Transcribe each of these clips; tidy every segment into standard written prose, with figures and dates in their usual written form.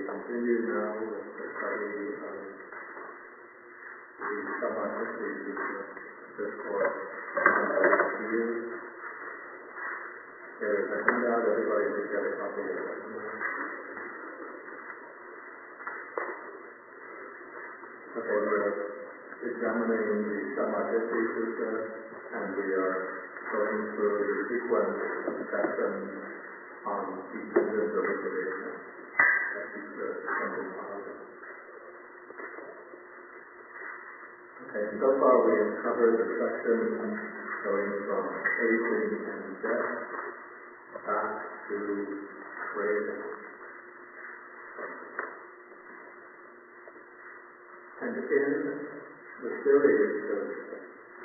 Continue now with the study of the Samadhi Discourse on Bodhi. There is a handout, everybody should get a copy of it. Okay, we're examining the Samadhi Sutta, and we are going through the sequence of sections on dependent origination. Okay, so far we have covered the section going from aging and death back to craving. And in the series of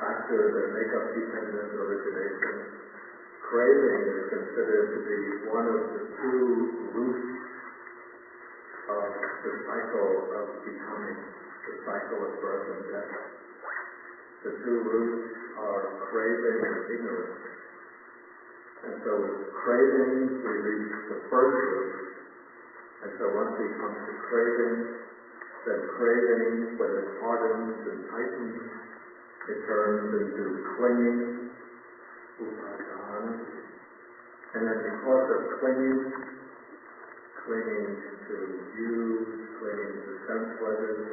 factors that make up dependent origination, craving is considered to be one of the two roots of the cycle of becoming, the cycle of birth and death. The two roots are craving and ignorance. And so with craving, we reach the first root. And so once we come to craving, then craving, when it hardens and tightens, it turns into clinging, upadana. And then because of clinging to views, clinging to sense pleasures,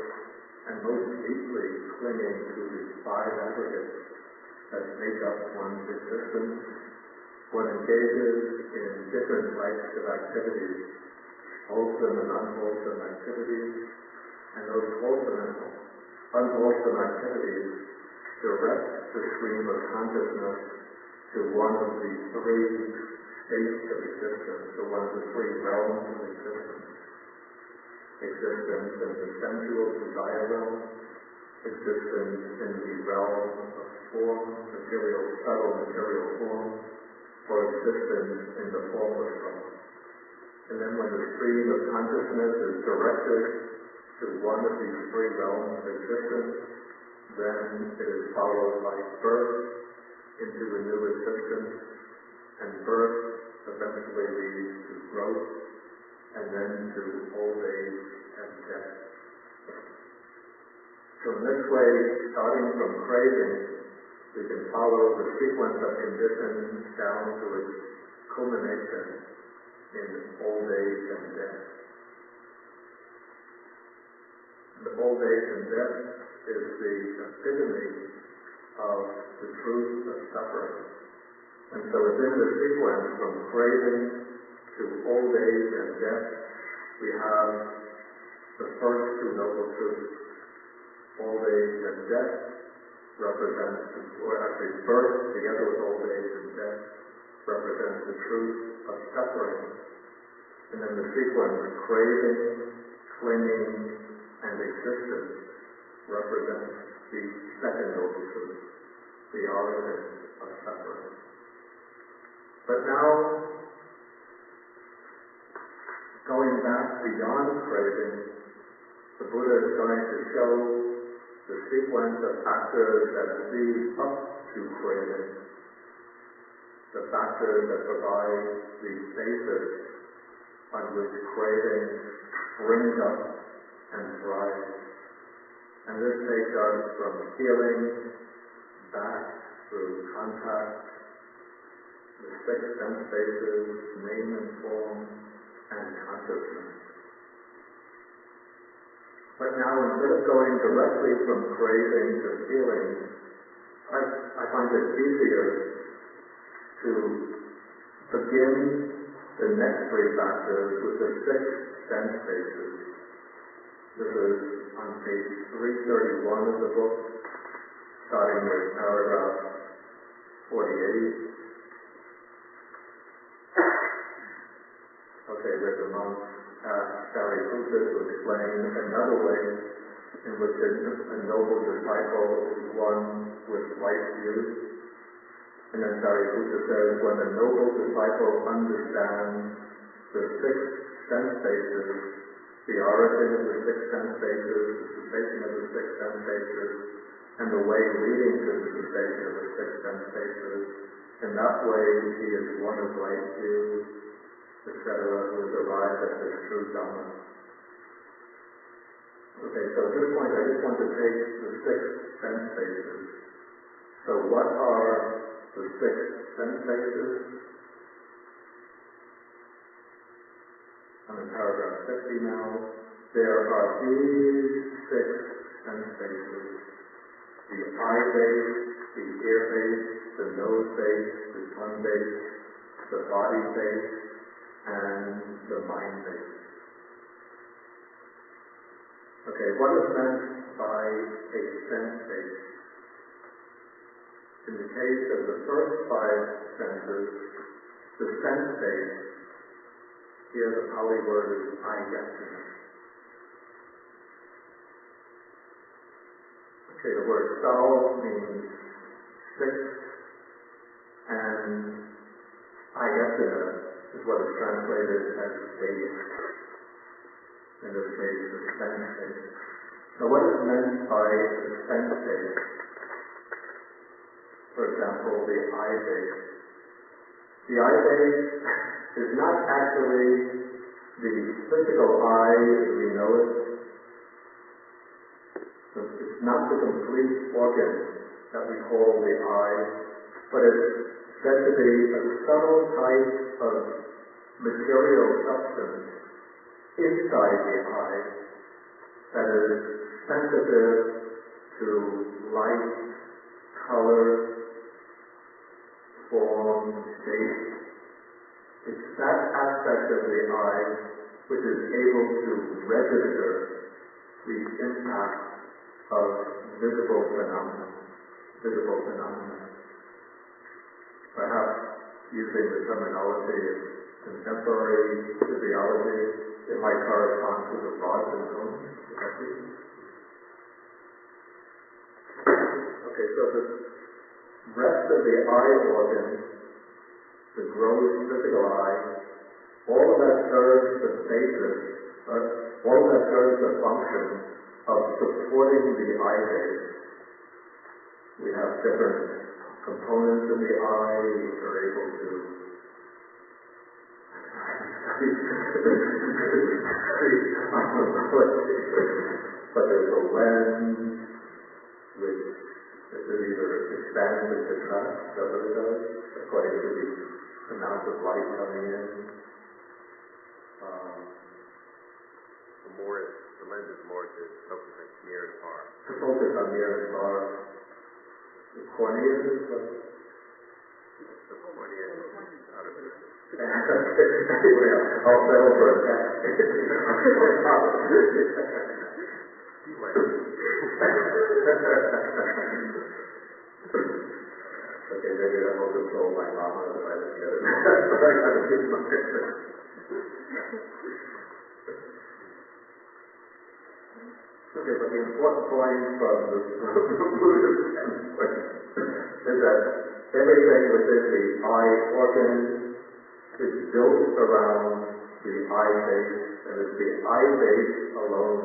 and most deeply clinging to the five aggregates that make up one's existence, one engages in different types of activities, wholesome and unwholesome activities, and those wholesome and unwholesome activities direct the stream of consciousness to one of the three states of existence, to one of the three realms of existence. Existence in the sensual desire realm, existence in the realm of form, subtle material form, or existence in the formless realm. And then when the stream of consciousness is directed to one of these three realms of existence, then it is followed by birth into a new existence, and birth eventually leads to growth, and then to old age and death. So in this way, starting from craving, we can follow the sequence of conditions down to its culmination in old age and death. The old age and death is the epitome of the truth of suffering. And so within the sequence from craving to old age and death, we have the first two noble truths. Old age and death represents, or actually birth together with old age and death represents the truth of suffering. And then the sequence craving, clinging, and existence represents the second noble truth, the origin of suffering. But now, going back beyond craving, the Buddha is going to show the sequence of factors that lead up to craving, the factors that provide the basis on which craving springs up and thrives. And this takes us from feeling back through contact, the six sense bases, name and form, and consciousness. But now, instead of going directly from craving to feeling, I find it easier to begin the next three factors with the 6 sense bases. This is on page 331 of the book, starting with paragraph 48. Okay, there's a monk asked Sariputta to explain another way in which a noble disciple is one with right views. And then Sariputta says, when a noble disciple understands the 6 sense bases, the origin of the 6 sense bases, the cessation of the 6 sense bases, and the way leading to the cessation of the 6 sense bases, in that way he is one of right views, etc., who has arrived at this true Dhamma. Okay, so at this point I just want to take the 6 sense bases. So what are the 6 sense bases? I'm in paragraph 50 now. There are these 6 sense bases: the eye base, the ear base, the nose base, the tongue base, the body base, and the mind base. Okay, what is meant by a sense base? In the case of the first 5 senses, the sense base, here the Pali word is ayatana. Okay, the word sal means 6, and ayatana is what is translated as base. In this case, the sense base. So what is meant by the sense base? For example, the eye base. The eye base is not actually the physical eye as we know it. It's not the complete organ that we call the eye, but it's said to be a subtle type of material substance inside the eye that is sensitive to light, color, form, shape. It's that aspect of the eye which is able to register the impact of visible phenomena. Perhaps using the terminology of contemporary physiology, it might correspond to the rods and cones. Okay, so the rest of the eye organ, the gross physical eye, all of that serves the basis, all of that serves the function of supporting the eye base. We have different components in the eye which are able to but there's a lens which it either expands or contracts, that's what it does, according to the amount of light coming in. The lens is more to focus on near and far. To focus on near and far. The cornea is what? The cornea is out of it. Anyway, I'll settle for a text. Okay, maybe that will control my mama if I look at it. But I gotta keep my Okay, but the important point from the Buddha's standpoint is that everything within the eye organ is built around the eye base, and it's the eye base alone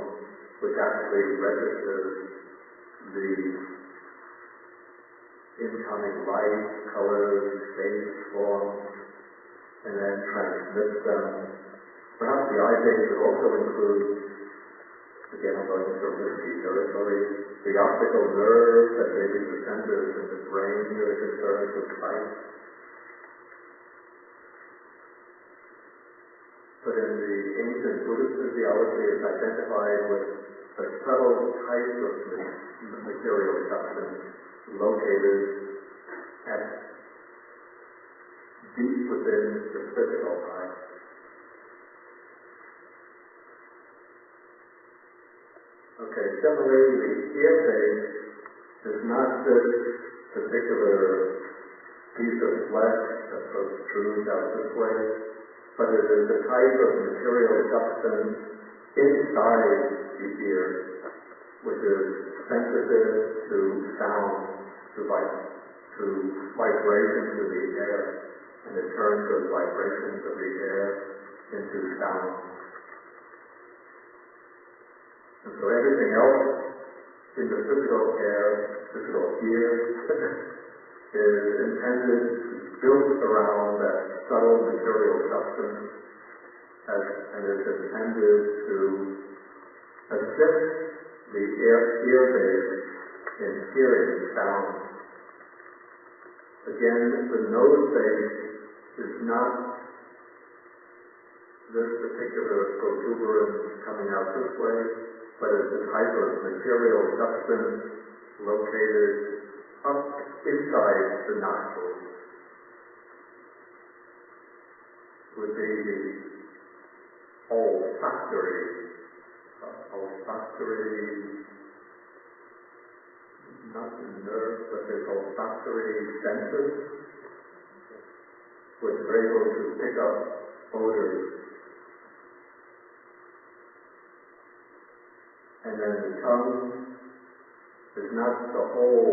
which actually registers the incoming light, colors, shapes, forms, and then transmits them. Perhaps the eye base would also include, again I'm going into risky territory, the optical nerve that may be the centers in the brain that are concerned with sight. But in the ancient Buddhist physiology, it's identified with a subtle type of material substance located at deep within the physical eye. Okay, similarly, the ear base is not this particular piece of flesh that protrudes out this way, but it is a type of material substance inside the ear, which is sensitive to sound, to vibrations of the air, and it turns those vibrations of the air into sound. And so everything else in the physical ear, is intended, built around that subtle material substance, and is intended to assist the ear base in hearing sound. Again, the nose base is not this particular protuberance coming out this way, but it's a type of material substance located up inside the nostrils. Would be the olfactory, not the nerve, but the olfactory senses, which are able to pick up odors. And then the tongue is not the whole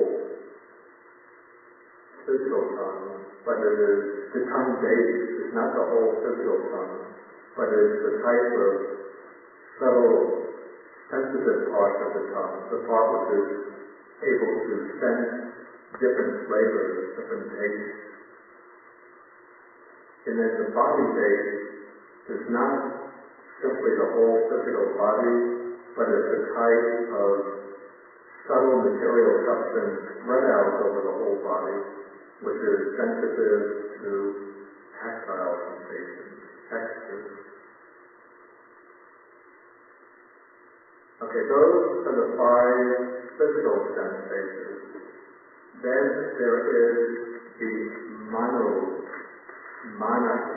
physical tongue, but it is the tongue base. It's not the whole physical tongue, but it is the type of subtle, sensitive part of the tongue, the part which is able to sense different flavors, different tastes. And then the body base is not simply the whole physical body, but it's a type of subtle material substance spread out over the whole body, which is sensitive to tactile sensations, textures. Okay, those are the 5 physical sense bases. Then there is the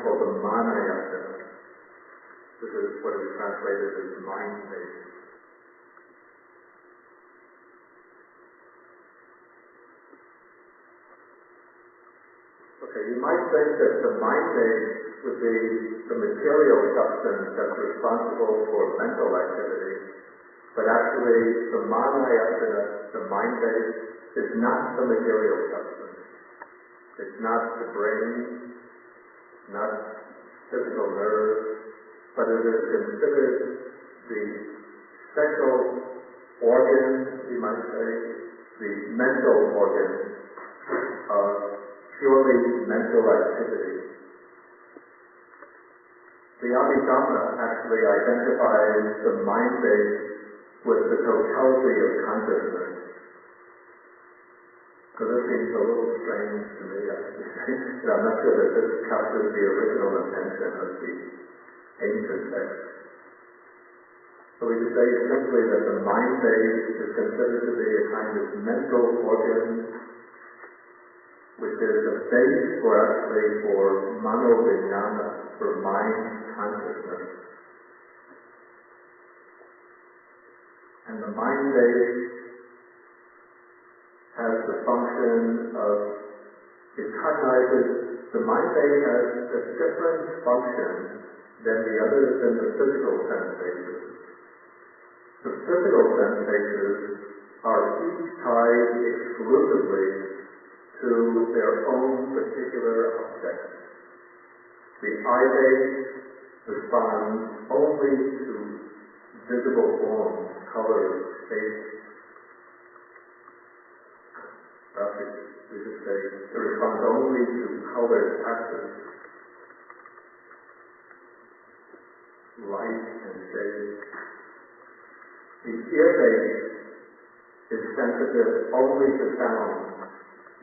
called the manayatana. This is what is translated as mind base. Okay, you might think that the mind base would be the material substance that's responsible for mental activity, but actually the manayatana, the mind base, is not the material substance. It's not the brain, not physical nerves, but it is considered the special organ, you might say, the mental organ of purely mental activity. The Abhidhamma actually identifies the mind base with the totality of consciousness. So this seems a little strange to me, I have to say. I'm not sure that this captures the original intention of the ancient text. So we could say simply that the mind base is considered to be a kind of mental organ, which is a base for mano-vijnana, for mind consciousness. And the mind base has the function of, it cognizes, the mind base has a different function than the physical sense bases. The physical sense bases are each tied exclusively to their own particular object. The eye base responds only to visible forms, colors, shapes. We should say it responds only to colored patterns, light and shade. The ear base is sensitive only to sound.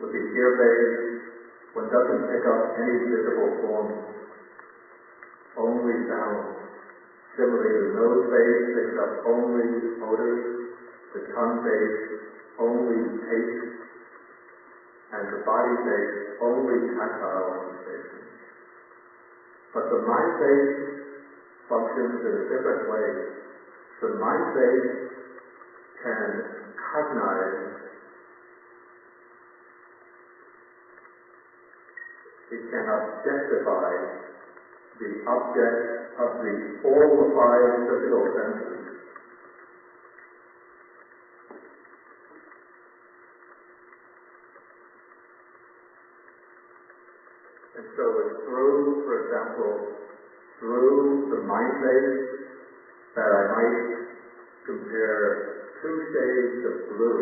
With the ear base, one doesn't pick up any visible form, only sound. Similarly, the nose base picks up only odors, the tongue base only taste, and the body base only tactile sensations. But the mind base functions in a different way. The mind base can cognize, it can objectify the object of all the five physical senses. And so it's through, for example, through the mind base that I might compare two shades of blue.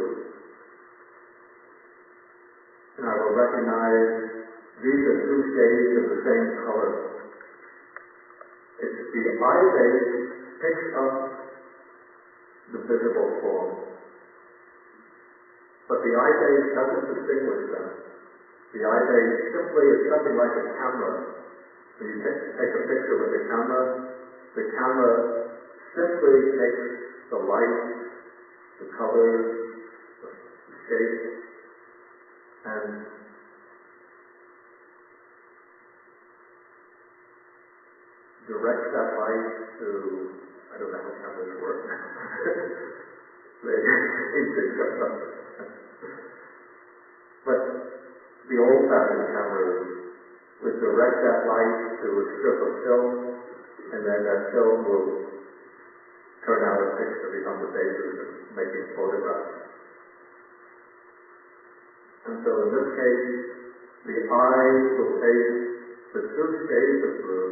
And I will recognize these are two shades of the same color. It's the eye base picks up the visible form. But the eye base doesn't distinguish them. The eye base simply is something like a camera. When you take a picture with the camera simply takes the light, the colors, the shape, and directs that light to, I don't know how cameras work now. But the old-fashioned cameras would direct that light to a strip of film, and then that film will turn out a picture on the basis of making photographs. And so in this case, the eye will take the two shades of blue,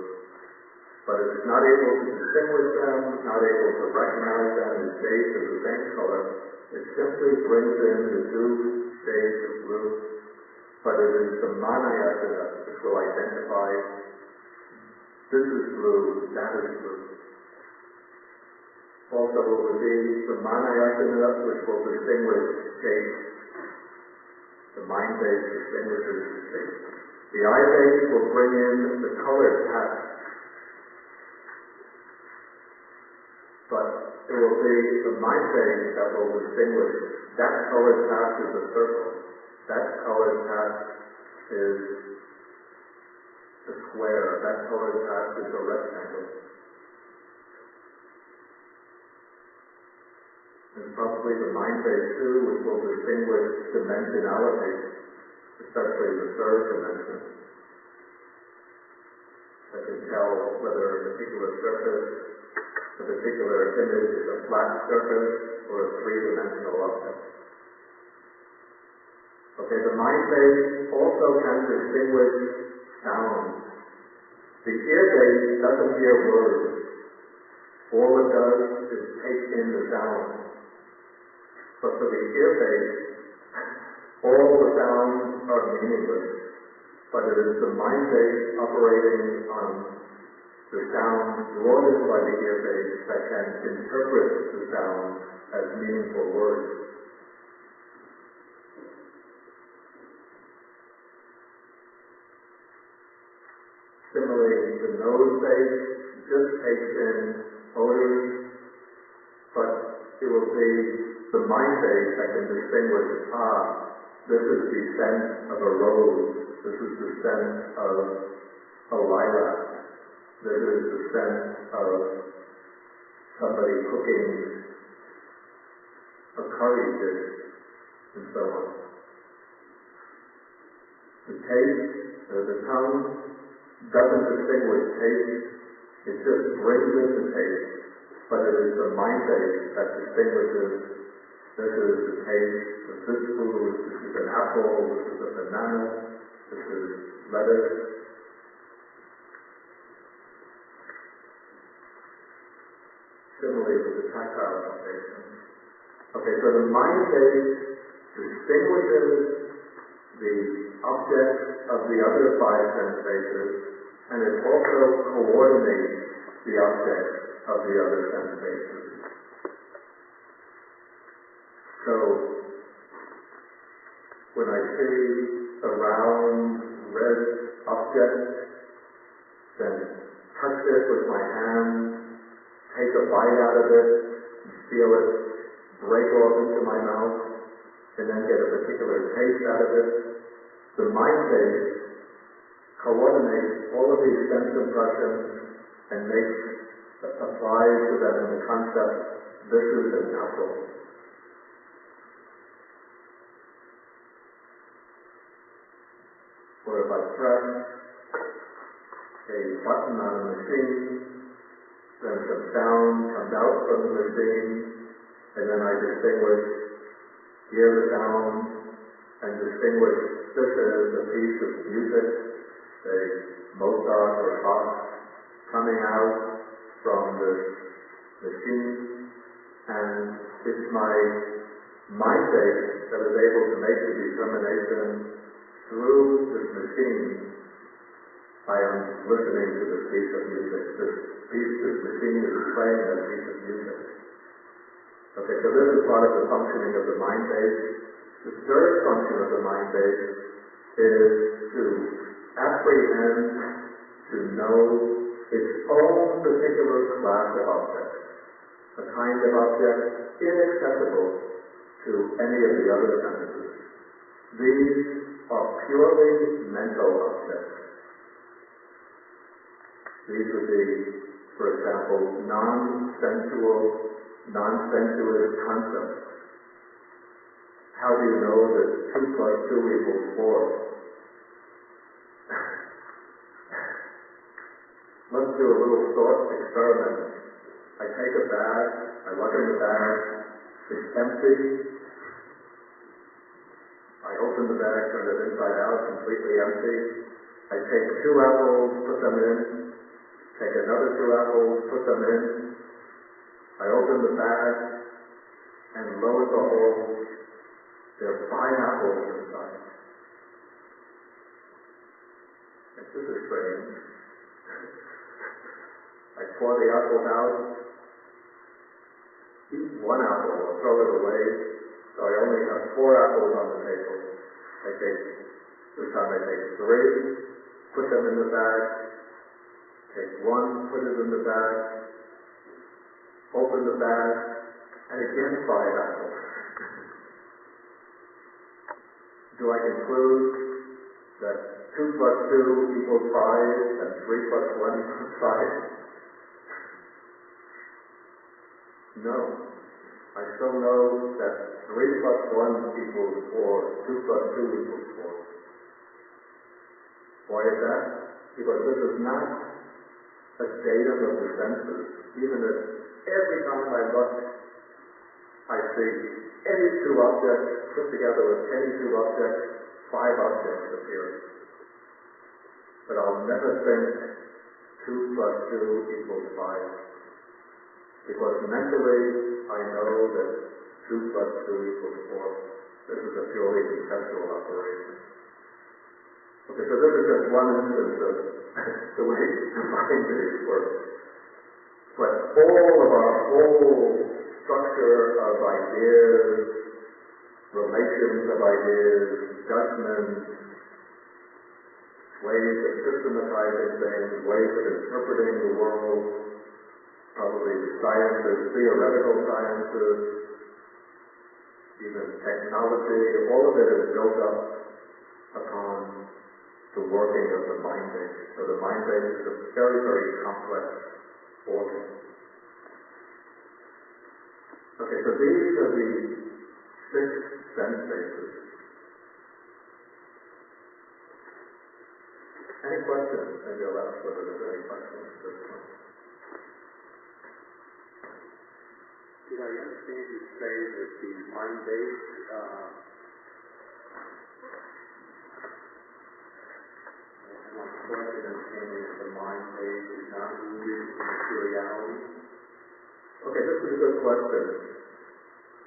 but it is not able to distinguish them, not able to recognize them as shades of the same color. It simply brings in the two shades of blue, but it is the manayatana which will identify this is blue, that is blue. Also it will be the manayatana which will distinguish shapes. The mind base distinguishes shapes. The eye base will bring in the color patch. But it will be the mind base that will distinguish that colored patch is a circle, that colored patch is a square, that colored patch is a rectangle. And probably the mind base too, which will distinguish dimensionality, especially the third dimension. That can tell whether a particular surface, a particular image is a flat surface or a three-dimensional object. Okay, the mind base also can distinguish sound. The ear base doesn't hear words. All it does is take in the sound. But for the ear base, all the sounds are meaningless. But it is the mind base operating on the sound brought in by the ear base that can interpret the sound as meaningful words. Similarly, the nose base just takes in odors, but it will be the mind base that can distinguish, this is the scent of a rose, this is the scent of a lilac, this is the scent of somebody cooking a curry dish, and so on. The taste, the tongue, doesn't distinguish taste, it just brings in the taste, but it is the mind base that distinguishes this is the taste of this food, this is an apple, this is a banana, this is lettuce. Similarly with the tactile sensations. Okay, so the mind base distinguishes the object of the other five sensations, and it also coordinates the object of the other sensations. So, when I see a round red object, then touch it with my hand, take a bite out of it, and feel it break off into my mouth, and then get a particular taste out of it. The mind base coordinates all of these sense impressions and applies to them in the concept, this is an apple. Or if I press a button on a machine, then some sound comes out from the machine, and then I hear the sound, and distinguish this is a piece of music, say Mozart or Bach, coming out from this machine, and it's my mind base that is able to make the determination through this machine. I am listening to this piece of music. This machine is playing that piece of music. Okay, so this is part of the functioning of the mind base. The third function of the mind base is to apprehend, to know its own particular class of objects, a kind of object inaccessible to any of the other senses. These are purely mental objects. These would be, for example, non-sensuous concepts. How do you know that 2 plus 2 equals 4? Let's do a little thought experiment. I take a bag, I look in the bag, it's empty. I open the bag, turn it inside out, completely empty. I take 2 apples, put them in. Take another 2 apples, put them in. I open the bag, and lo and behold, there are 5 apples inside. This is strange. I pour the apples out, eat 1 apple, or throw it away, so I only have 4 apples on the table. This time I take 3, put them in the bag, take 1, put it in the bag, open the bag, and again 5 apples. Do I conclude that 2 plus 2 equals 5 and 3 plus 1 equals 5? No. I still know that 3 plus 1 equals 4, 2 plus 2 equals 4. Why is that? Because this is not a datum of the senses. Even if every time I look, I see any 2 objects put together with any 2 objects, 5 objects appear. But I'll never think 2 plus 2 equals 5. Because mentally, I know that 2 plus 2 equals 4. This is a purely conceptual operation. Okay, so this is just one instance of the way the mind base works. But all of our whole structure of ideas, relations of ideas, judgments, ways of systematizing things, ways of interpreting the world, probably sciences, theoretical sciences, even technology, all of it is built up upon the working of the mind base. So the mind base is a very, very complex organ. Okay, so these are the 6 sense bases. Any questions? Maybe I'll ask whether there's any questions at this point. Did I understand you say that the mind base my question is the mind base is not rooted in materiality? Okay, this is a good question.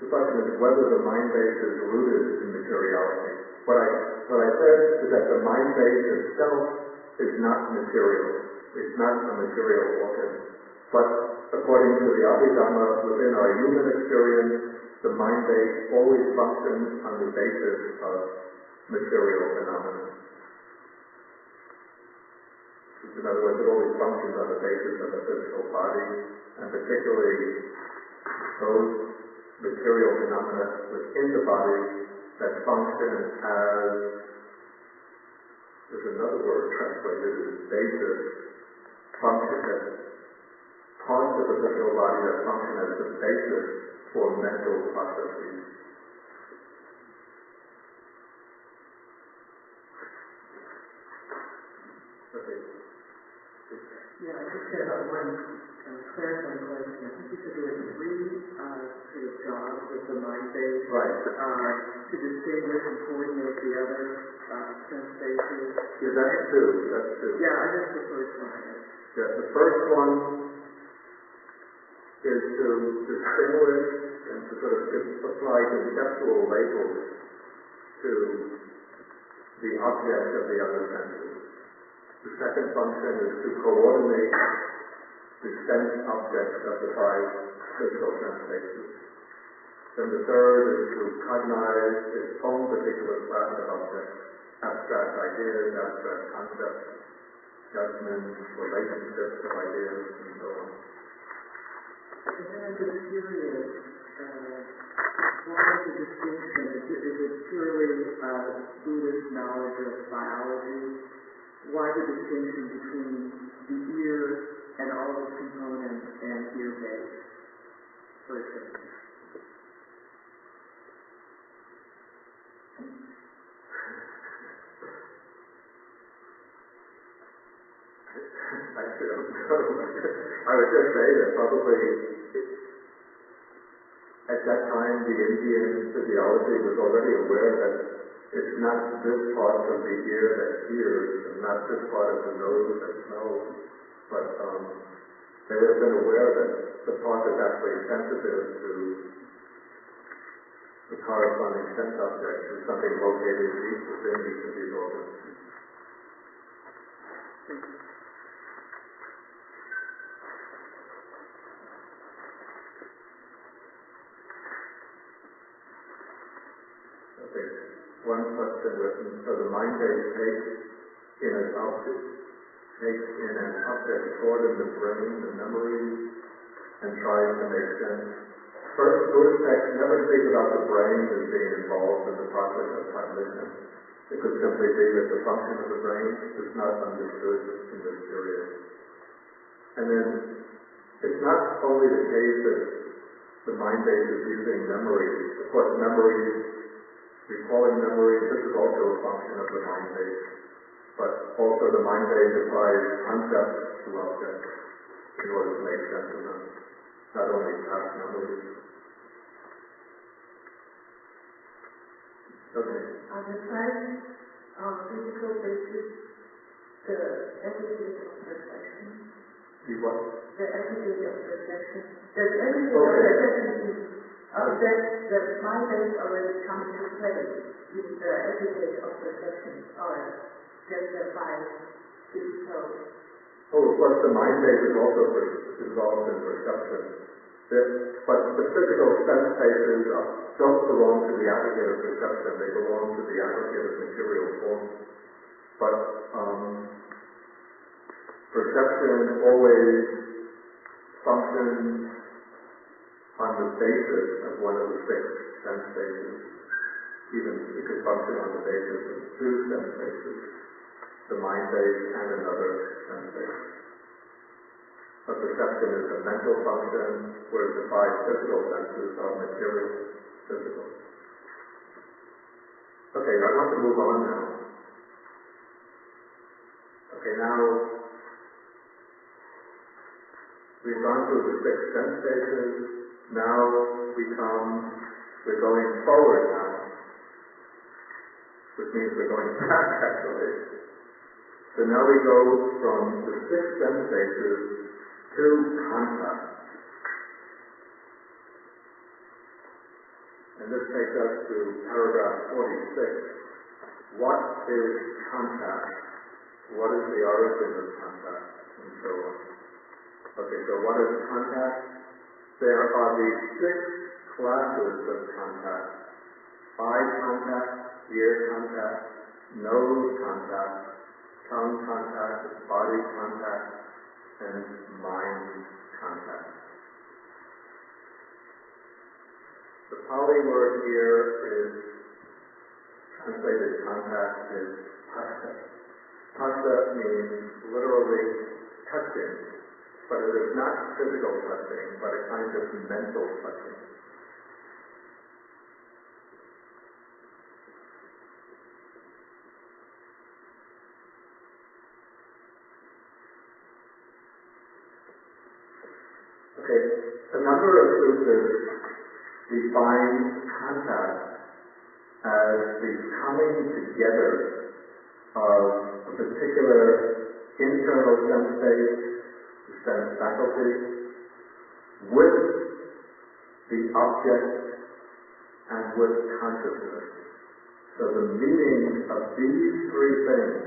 The question is whether the mind base is rooted in materiality. What I said is that the mind base itself is not material. It's not a material organ. But according to the Abhidhamma, within our human experience, the mind base always functions on the basis of material phenomena. In other words, it always functions on the basis of the physical body, and particularly those material phenomena within the body that function as, there's another word translated as basis, function as parts of the physical body that function as the basis for mental processes. Okay. Yeah, I just had one clarifying question. I think you said there were three sort of jobs of the mind base. Right. To distinguish and coordinate the other sense bases. Yeah, that's two. Yeah, I missed the first one. Yeah, the first one is to distinguish and to sort of apply conceptual labels to the object of the other senses. The second function is to coordinate the sense objects of the five physical sense bases. Then the third is to cognize its own particular class of objects, abstract ideas, abstract concepts, judgments, relationships of ideas, and so on. And then I'm just curious, why the distinction? Is it purely Buddhist knowledge of biology? Why the distinction between the ear and all its components and ear base, for example? I don't know. I would just say that probably at that time the Indian physiology was already aware that it's not this part of the ear that hears, and not this part of the nose that smells, but they would have been aware that the part that's actually sensitive to the corresponding sense object is something located deep within each of these organs. Okay. One question written, so the mind base takes in an object stored in the brain, the memories, and tries to make sense. First, Buddhist texts never speak about the brain as being involved in the process of cognition. It could simply be that the function of the brain is not understood in this period. And then, it's not only the case that the mind base is using memories. Of course, memories, recalling memories, this is also a function of the mind base. But also the mind base applies concepts to objects in order to make sense of them, not only past memories. Okay. On the five physical basis, the aggregate of perception. The what? The aggregate of perception. The aggregate of perception that the mind base already comes to play in the aggregate of perception, or just the five physical. Oh, of course, the mind base is also involved in perception. But the physical sense bases don't belong to the aggregate of perception, they belong to the aggregate of material form. But perception always functions on the basis of one of the six sense bases. Even it could function on the basis of two sense bases, the mind base and another sense base. But perception is a mental function, whereas the five physical senses are material, physical. Okay, I want to move on now. Okay, now we've gone through the six sense bases. Now we're going forward now, which means we're going back actually. So now we go from the six sense bases to contact. And this takes us to paragraph 46. What is contact? What is the origin of contact? And so on. Okay, so what is contact? There are these six classes of contact. Eye contact, ear contact, nose contact, tongue contact, body contact, and mind contact. The Pali word here is translated contact is phassa. Phassa means literally touching, but it is not physical touching, but a kind of mental touching. Okay, a number of sutras define contact as the coming together of a particular internal sense state, the sense faculty, with the object and with consciousness. So the meaning of these three things,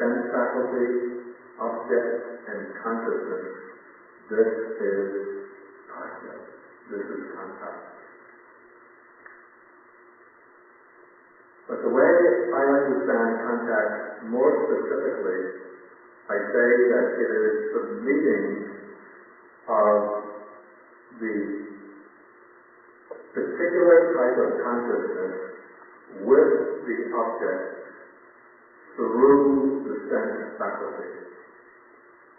sense faculty, object, and consciousness, this is phassa. This is contact. But the way I understand contact more specifically, I say that it is the meeting of the particular type of consciousness with the object through the sense faculty.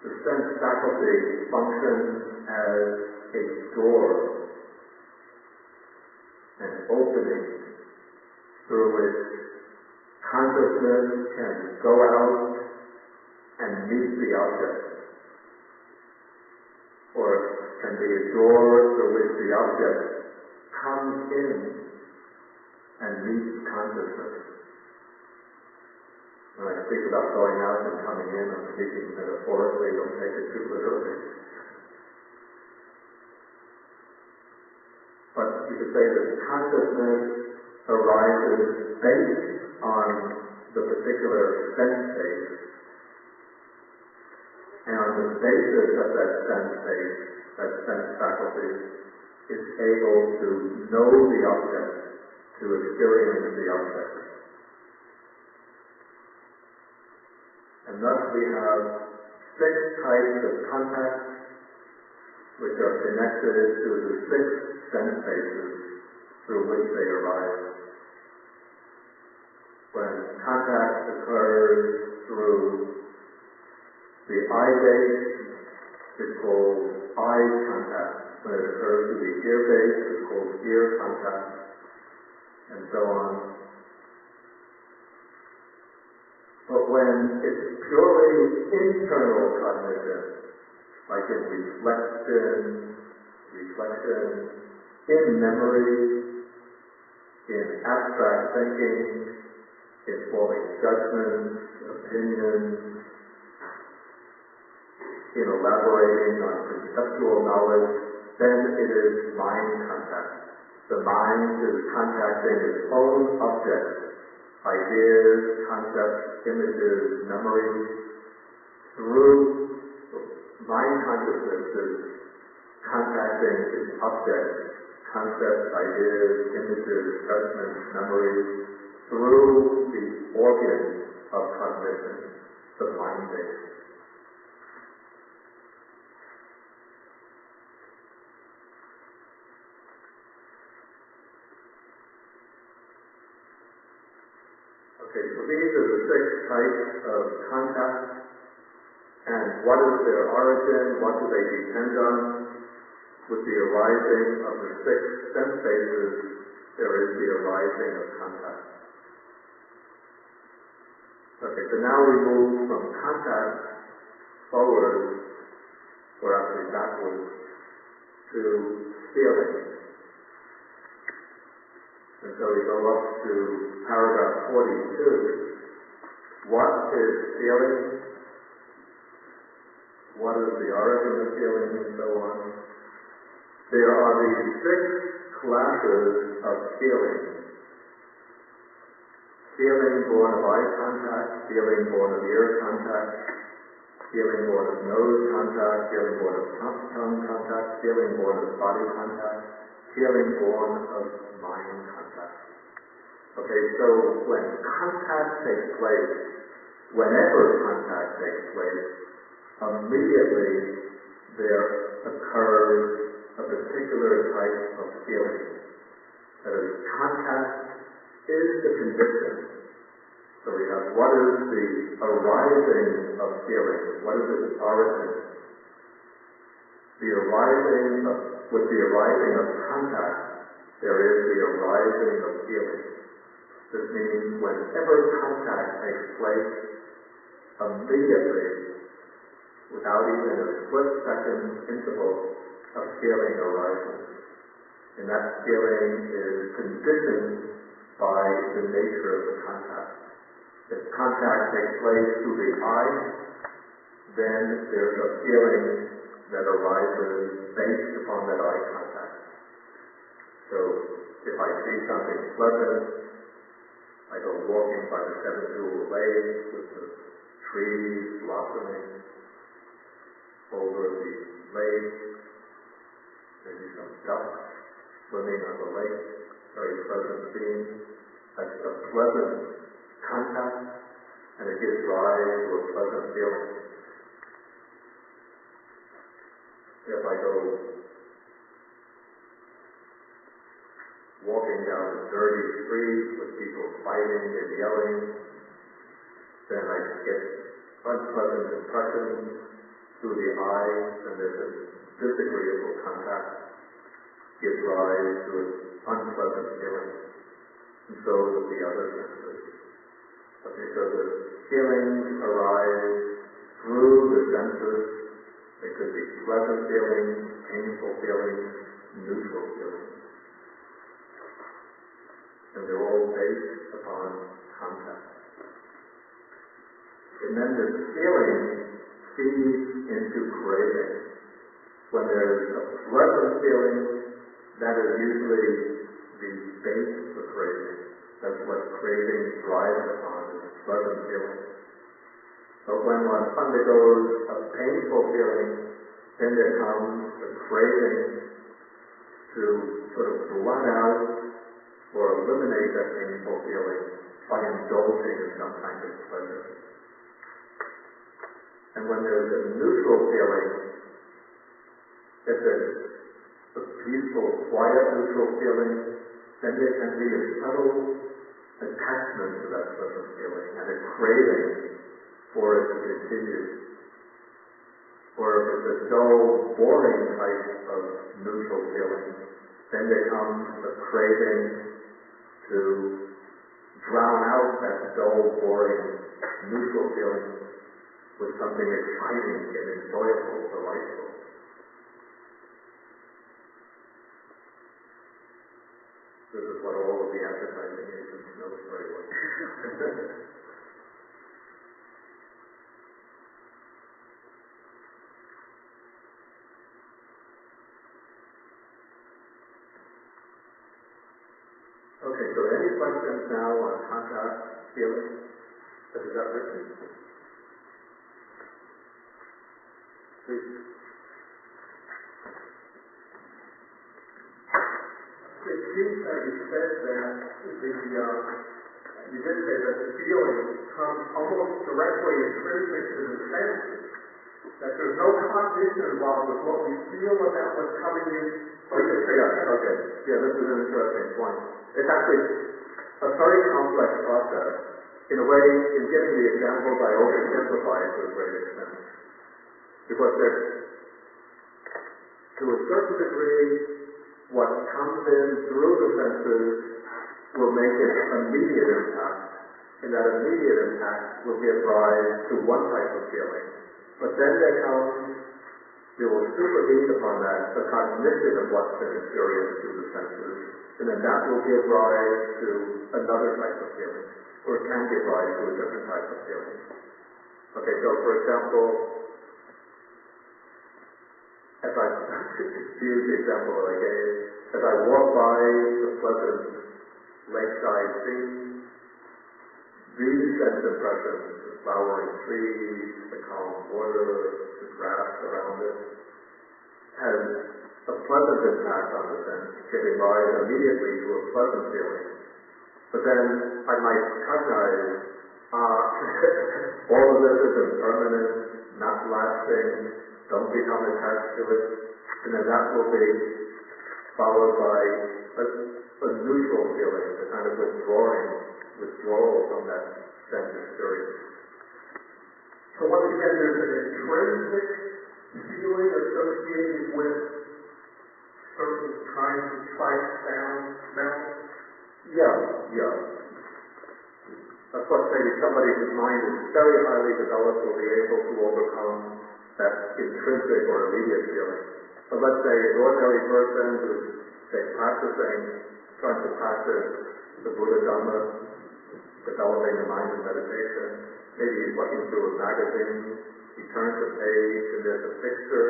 The sense faculty functions as a door, an opening through which consciousness can go out and meet the object, or it can be a door through which the object comes in and meets consciousness. When I speak about going out and coming in, I'm speaking metaphorically, don't take it too literally. But you could say that consciousness arises based on the particular sense state, and on the basis of that sense state, that sense faculty is able to know the object, to experience the object. And thus we have 6 types of contact which are connected to the 6 sense bases through which they arise. When contact occurs through the eye base, it's called eye contact. When it occurs through the ear base, it's called ear contact, and so on. But when it's purely internal cognition, like in reflection, in memory, in abstract thinking, in forming judgments, opinions, in elaborating on conceptual knowledge, then it is mind contact. The mind is contacting its own objects, ideas, concepts, images, memories, through mind consciousness is contacting its objects, concepts, ideas, images, judgments, memories, through the organ of cognition, the mind base. Okay, so these are the 6 types of contact, and what is their origin, what do they depend on? With the arising of the 6 sense bases, there is the arising of contact. Okay, so now we move from contact forward, or actually backwards, to feeling. And so we go up to paragraph 42. What is feeling? What is the origin of feeling, and so on? There are these 6 classes of feeling. Feeling born of eye contact, feeling born of ear contact, feeling born of nose contact, feeling born of tongue contact, feeling born of body contact, feeling born of mind contact. Okay, so when contact takes place whenever contact takes place, immediately there occurs a particular type of feeling. That is, contact is the condition. So we have what is the arising of feeling, what is its origin. With the arising of contact, there is the arising of feeling. This means whenever contact takes place, immediately, without even a split-second interval, a feeling arises. And that feeling is conditioned by the nature of the contact. If contact takes place through the eye, then there's a feeling that arises based upon that eye contact. So, if I see something pleasant, I go walking by the seven-jewel lake with the trees blossoming over the lake, maybe some ducks swimming on the lake, very pleasant scene. That's a pleasant contact, and it gives rise to a pleasant feeling. If I go walking down a dirty street with people fighting and yelling, then I get unpleasant impressions through the eye, and there's a disagreeable contact, gives rise to an unpleasant feeling. And so do the other senses. Okay, so the feelings arise through the senses. They could be pleasant feelings, painful feelings, neutral feelings. And they're all based upon contact. And then this feeling feeds into craving. When there's a pleasant feeling, that is usually the base for craving. That's what craving thrives upon, is pleasant feeling. But when one undergoes a painful feeling, then there comes the craving to sort of blot out or eliminate that painful feeling by indulging in some kind of pleasure. And when there's a neutral feeling, if it's a peaceful, quiet neutral feeling, then there can be a subtle attachment to that pleasant feeling and a craving for it to continue. Or if it's a dull, boring type of neutral feeling, then there comes a craving to drown out that dull, boring, neutral feeling with something exciting and enjoyable, delightful. This is what all of the advertising agents know very well. Okay, so any questions now on contact, feeling? Is that written? Please. It seems that you said that you did say that the feeling comes almost directly intrinsic to the senses. That there's no cognition involved with what we feel about what's coming in. Okay. Yeah, this is an interesting point. It's actually a very complex process. In a way, in giving the examples, I oversimplify it to a great extent. Because there's, to a certain degree, what comes in through the senses will make an immediate impact, and that immediate impact will give rise to one type of feeling. But then there will supervene upon that the cognition of what's been experienced through the senses, and then that will give rise to another type of feeling, or it can give rise to a different type of feeling. Okay, so for example, as I use the example that I gave, as I walk by the pleasant lakeside scene, these sense impressions, the flowering trees, the calm water, the grass around it, has a pleasant impact on the sense, giving rise immediately to a pleasant feeling. But then I might cognize All of this is impermanent, not lasting, don't become attached to it, and then that will be followed by a neutral feeling, a kind of withdrawal from that sense experience. So once again, there's an intrinsic feeling associated with certain kinds of sight, sound, smell. Yeah. Of course, maybe somebody whose mind is very highly developed will be able to overcome that intrinsic or immediate feeling. But let's say an ordinary person who's, say, trying to practice the Buddha Dhamma, developing the mind in meditation, maybe he's looking through a magazine, he turns a page, and there's a picture,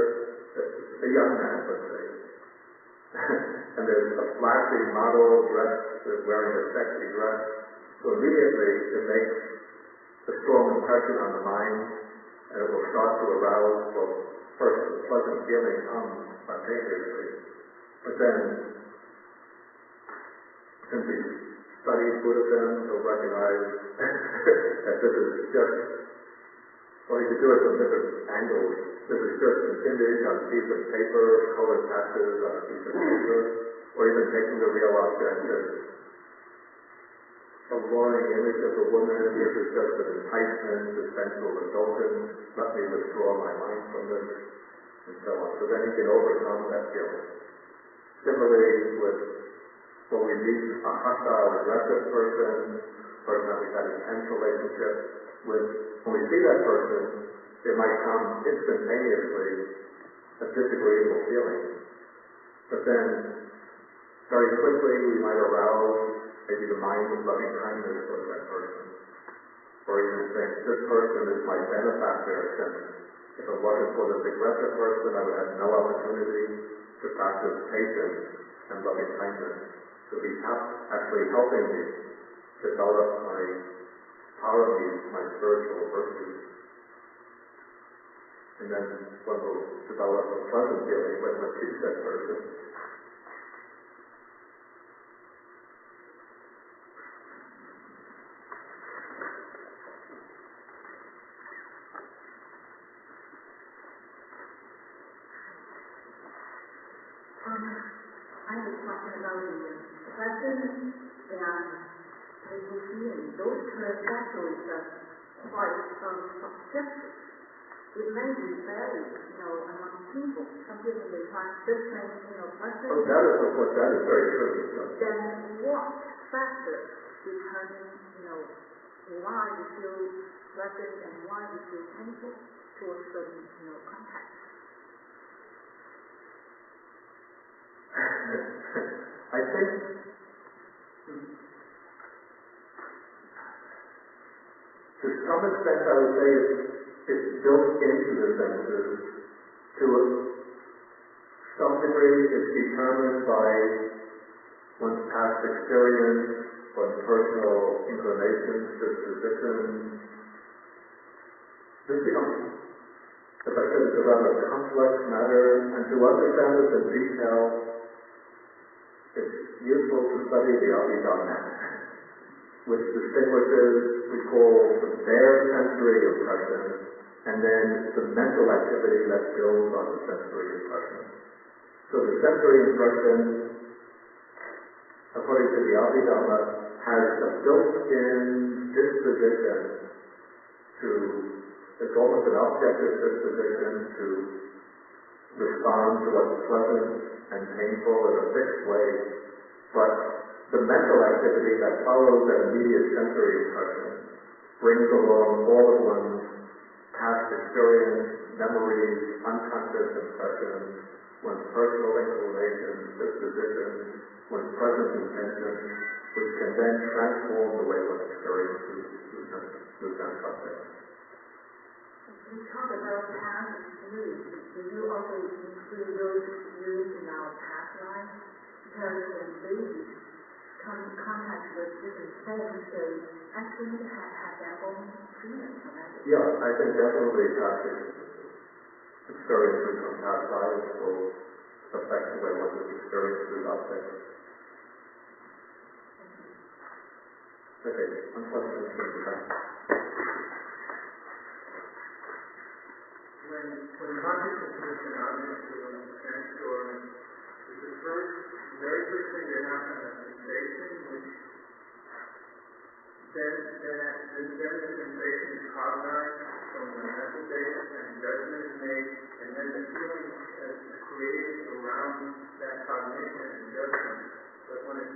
a young man, let's say, and there's a flashy model wearing a sexy dress. So immediately it makes a strong impression on the mind, and it will start to arouse, well, first the pleasant feeling comes spontaneously, but then, since we studied Buddhism, you'll recognize that this is just, well, you could do it from different angles. This is just an image on a piece of paper, colored patches on a piece of paper, or even taking the real object as a alluring image of a woman. This is just an enticement, a sensual indulgence. Let me withdraw my mind from this, and so on. So then you can overcome that feeling. Similarly, when we meet a hostile, aggressive person that we've had a tense relationship with, when we see that person, there might come instantaneously a disagreeable feeling. But then, very quickly, we might arouse maybe the mind of loving kindness towards that person. Or even think, this person is my benefactor, since if it wasn't for this aggressive person, I would have no opportunity to practice patience and loving kindness. So he's actually helping me develop my paramis, my spiritual virtues. And then one will develop a pleasant feeling when one sees that person. I was talking about the pleasant and pleasant feeling. Those terms actually are quite subjective. It may be varied, among people. Some people may find this thing, pleasant. Oh, that is very true. Then what factor determines, why we feel pleasant and why we feel painful towards certain, contact? I think to some extent I would say it's built into the senses. To some degree it's determined by one's past experience, one's personal inclinations, dispositions. This becomes, as I said, it's a rather complex matter, and to understand this in detail, it's useful to study the Abhidhamma, which distinguishes, we call the bare sensory impression, and then the mental activity that builds on the sensory impression. So the sensory impression, according to the Abhidhamma, has a built-in disposition to, it's almost an objective disposition to respond to what's pleasant and painful in a fixed way, but the mental activity that follows that immediate sensory impression brings along all of one's past experience, memories, unconscious impressions, one's personal inclinations, dispositions, one's present intentions, which can then transform the way one experiences the sense object. We talk about past experience. Do you also include those experiences in our past life? Because when babies come in contact with different things, they actually have their own feelings on that. Yeah, I think definitely past experiences from past lives will affect the way one experiences objects. Okay, one question from the back. when consciousness moves an object to a sense organ, is the very first thing that happens a sensation, which then the sensation is cognized from the mental basis and judgment is made, and then the feeling is created around that cognition and judgment. But when the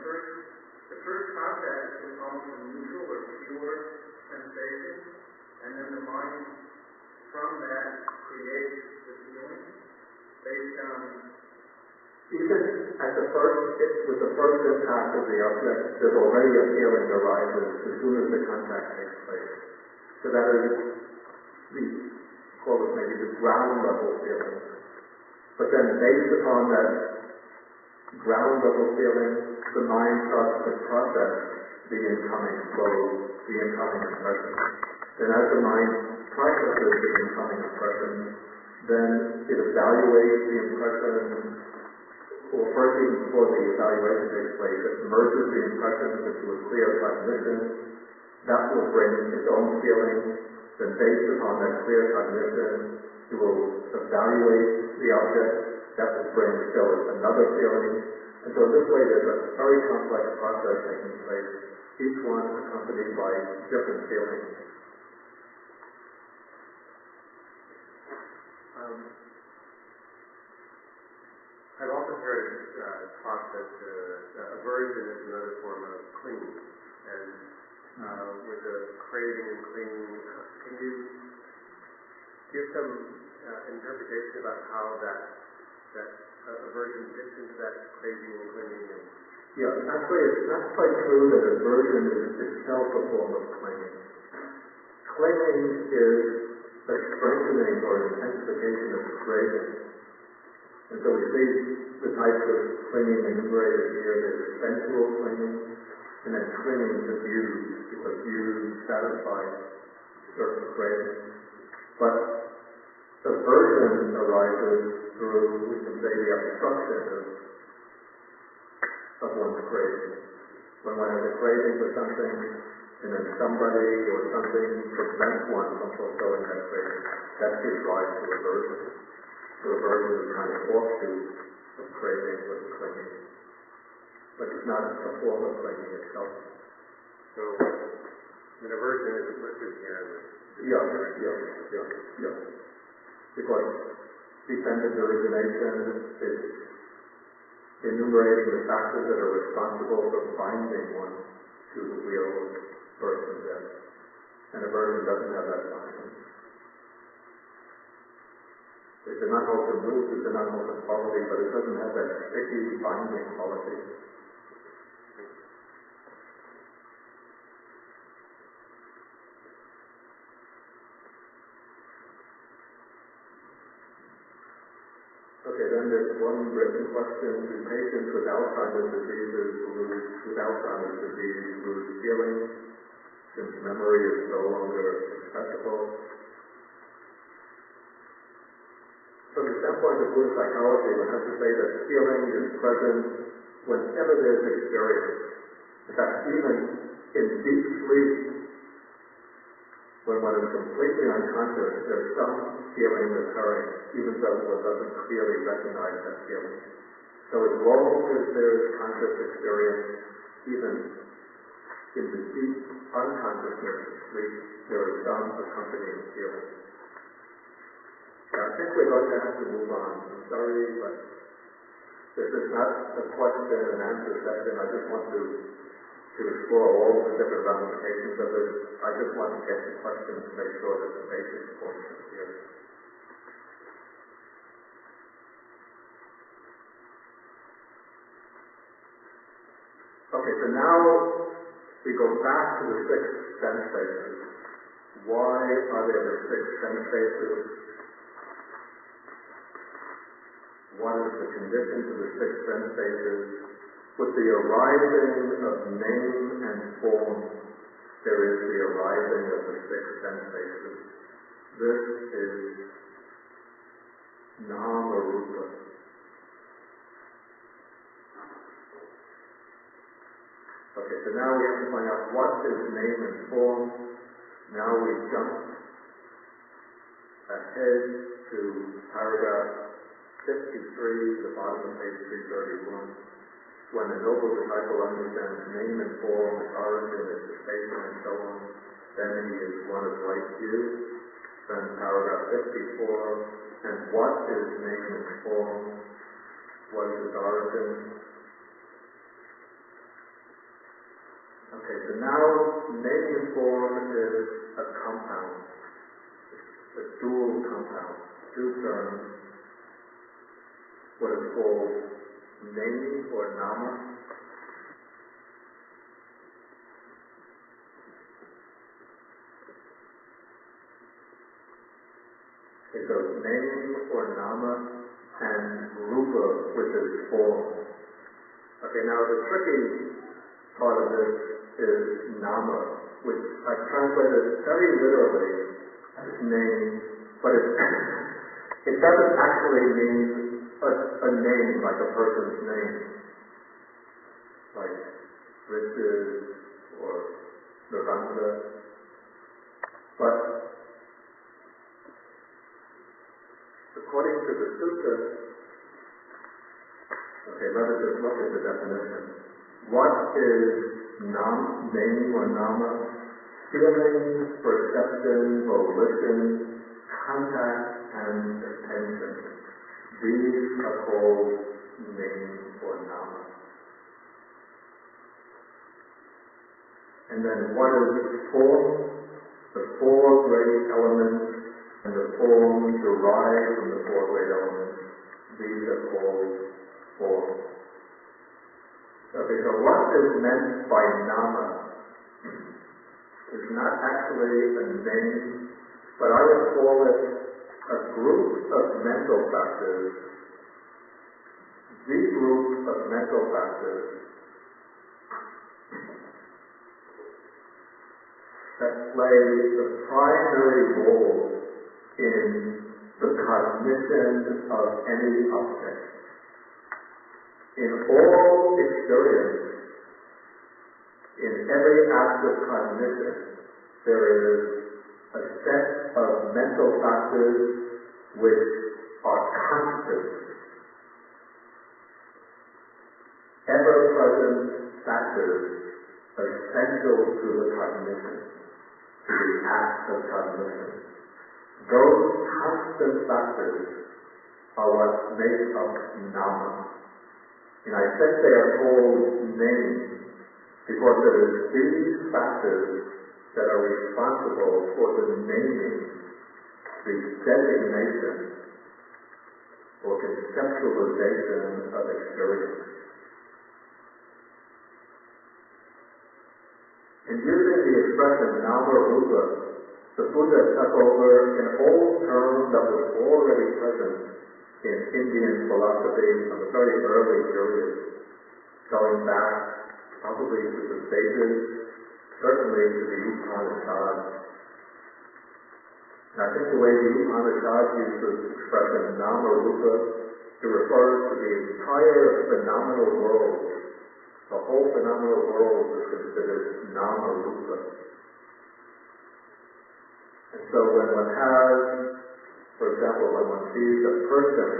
first contact is almost a neutral or pure sensation, and then the mind from that creates the feeling based on. Even at the first, with the first impact of the object, there's already a feeling that arises as soon as the contact takes place. So that is call it maybe the ground level feeling. But then based upon that ground level feeling, the mind starts to process the incoming flow, the incoming impression. Then as the mind processes the incoming impression, then it evaluates the impression, or first even before the evaluation takes place, it merges the impressions into a clear cognition. That will bring its own feeling. Then based upon that clear cognition, it will evaluate the object. That will bring still another feeling. And so this way there's a very complex process taking place, each one accompanied by different feelings. I've often heard taught that aversion is another form of clinging, and with the craving and clinging, can you give some interpretation about how that aversion fits into that craving and clinging? Yeah, actually it's not quite true that aversion is itself a form of clinging. Clinging is a strengthening or intensification of craving. And so we see the types of clinging enumerated here. There's sensual clinging, and then clinging to views, because views satisfy certain cravings. But aversion arises through, we can say, the obstruction of one's craving. When one has a craving for something, and then somebody or something prevents one from fulfilling that craving, that gives rise to aversion. So aversion is kind of offshoot of craving or clinging. But it's not a form of clinging itself. So, aversion is listed here. Yeah. Because dependent origination is enumerating the factors that are responsible for binding one to the wheel of birth and death. And aversion doesn't have that binding. It's an unwholesome mood, it's an unwholesome quality, but it doesn't have that sticky, binding quality. Okay, then there's one written question. Do patients with Alzheimer's disease lose feeling since memory is no longer accessible? From the standpoint of Buddhist psychology, one has to say that feeling is present whenever there's experience. In fact, even in deep sleep, when one is completely unconscious, there's some feeling occurring, even though one doesn't clearly recognize that feeling. So as long as there is conscious experience, even in the deep unconsciousness of sleep, there is some accompanying feeling. I think we're going to have to move on. I'm sorry, but this is not a question and answer session. I just want to explore all the different ramifications of it. I just want to get the questions to make sure that the basic points are clear. Okay, so now we go back to the 6 sense bases. Why are there the 6 sense bases? What is the condition to the 6 sense bases? With the arising of name and form, there is the arising of the 6 sense bases. This is nama-rupa. Okay, so now we have to find out what is name and form. Now we jump ahead to paragraph 53, the bottom of page 331. When a noble disciple understands name and form, its origin, its cessation, and so on, then he is one of right view. Then paragraph 54, and what is name and form? What is its origin? Okay, so now name and form is a compound, a dual compound, two terms, what is called name or nama. Okay, so name or nama and rupa, which is form. Okay, now the tricky part of this is nama, which I translated very literally as name, but it doesn't actually mean a name like a person's name, like riches or nirvana, but according to the sutta, okay, let us just look at the definition. What is name or nama? Feeling, perception, volition, contact, and attention. These are called name or nama. And then what is form? The four great elements and the form derived from the four great elements. These are called form. Okay, so what is meant by nama is not actually a name, but I would call it a group of mental factors, the group of mental factors that play the primary role in the cognition of any object. In all experience, in every act of cognition, there is a set of mental factors which are constant, ever-present factors essential to the cognition, to the act of cognition. Those constant factors are what make up nama. And I think they are called names because it is these factors that are responsible for the naming, the designation, or conceptualization of experience. In using the expression nama rupa, the Buddha took over an old term that was already present in Indian philosophy from a very early period, going back probably to the Vedas, certainly to the Upanishads. And I think the way the Upanishads use this expression, nama rupa, it refers to the entire phenomenal world. The whole phenomenal world is considered nama rupa. And so when one has, for example, when one sees a person,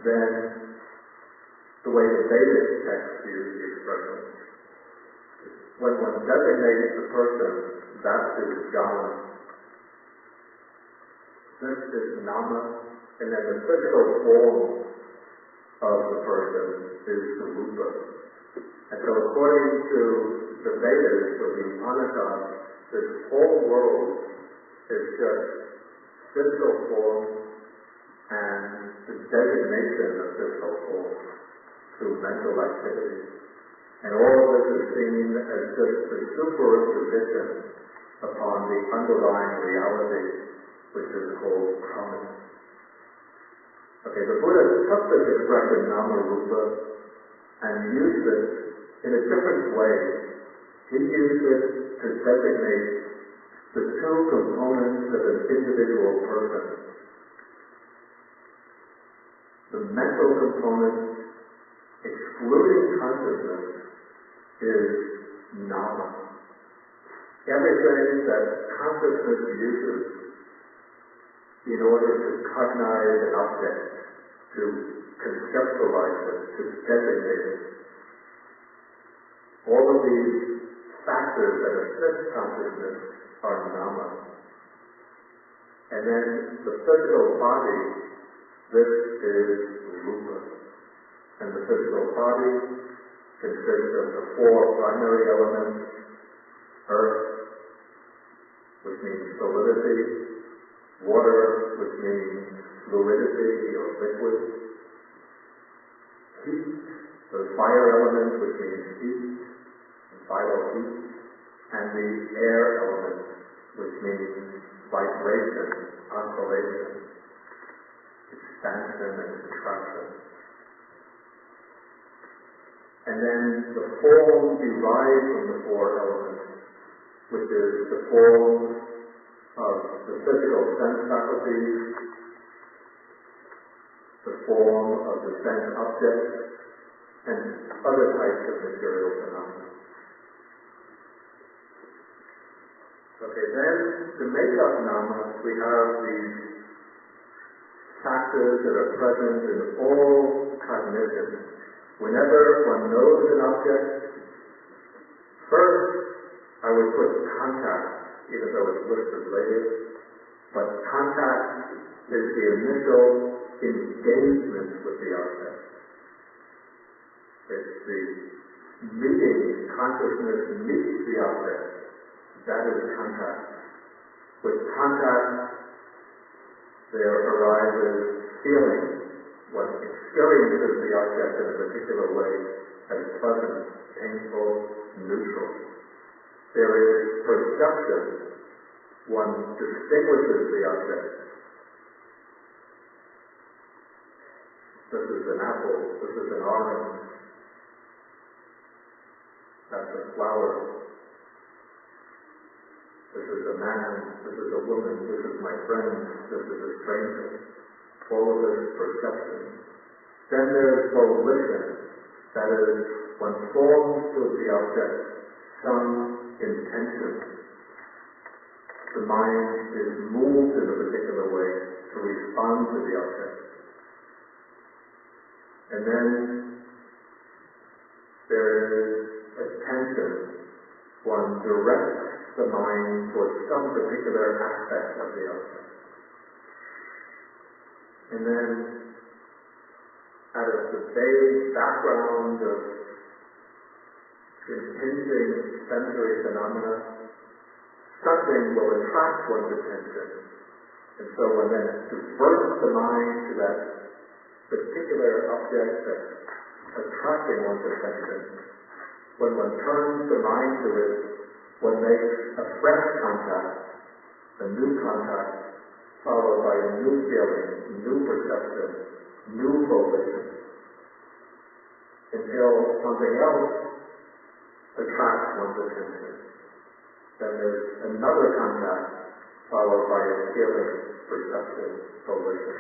then the way the Vedic texts use the expression, when one designates the person, that is jhana. This is nama, and then the physical form of the person is the rupa. And so according to the Vedas or the Upanishads, this whole world is just physical form and the designation of physical form through mental activity. And all of this is seen as just the superimposition upon the underlying reality, which is called karma. Okay, the Buddha took this expression nama rupa and used it in a different way. He used it to designate the two components of an individual person. The mental component, excluding consciousness, is nama. Everything that consciousness uses in order to cognize an object, to conceptualize it, to designate it. All of these factors that assist consciousness are nama. And then the physical body, this is rupa. And the physical body consists of the four primary elements: earth, which means solidity; water, which means fluidity or liquid; heat, the fire element, which means heat, vital heat; and the air element, which means vibration, oscillation, expansion and contraction. And then the form derived from the four elements, which is the form of the physical sense faculties, the form of the sense objects, and other types of material phenomena. Okay, then to make up nama, we have these factors that are present in all cognition. Whenever one knows an object, first I would put contact, even though it's listed later, but contact is the initial engagement with the object. It's the meeting, consciousness meets the object. That is contact. With contact, there arises feeling. One experiences the object in a particular way as pleasant, painful, neutral. There is perception. One distinguishes the object. This is an apple. This is an orange. That's a flower. This is a man. This is a woman. This is my friend. This is a stranger. All of this perception. Then there's volition. That is, one forms to the object some intention. The mind is moved in a particular way to respond to the object. And then there is attention. One directs the mind towards some particular aspect of the object. And then, out of the vague background of impinging sensory phenomena, something will attract one's attention. And so one then diverts the mind to that particular object that's attracting one's attention. When one turns the mind to it, one makes a fresh contact, a new contact, followed by a new feeling, new perception, new volition, until something else attracts one's attention. Then there's another contact, followed by a feeling, perception, volition.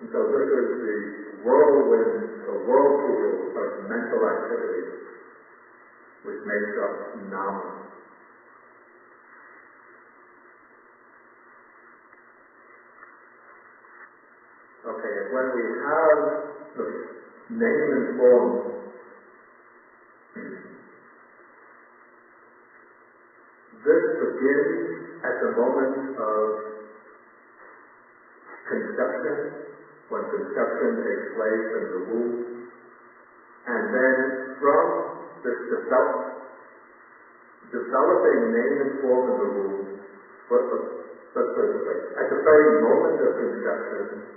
And so this is the whirlwind, the whirlpool of mental activity, which makes up nama. Okay, and when we have the name and form, this begins at the moment of conception, when conception takes place in the womb, and then from this developing name and form in the womb, let's put it this way, at the very moment of conception,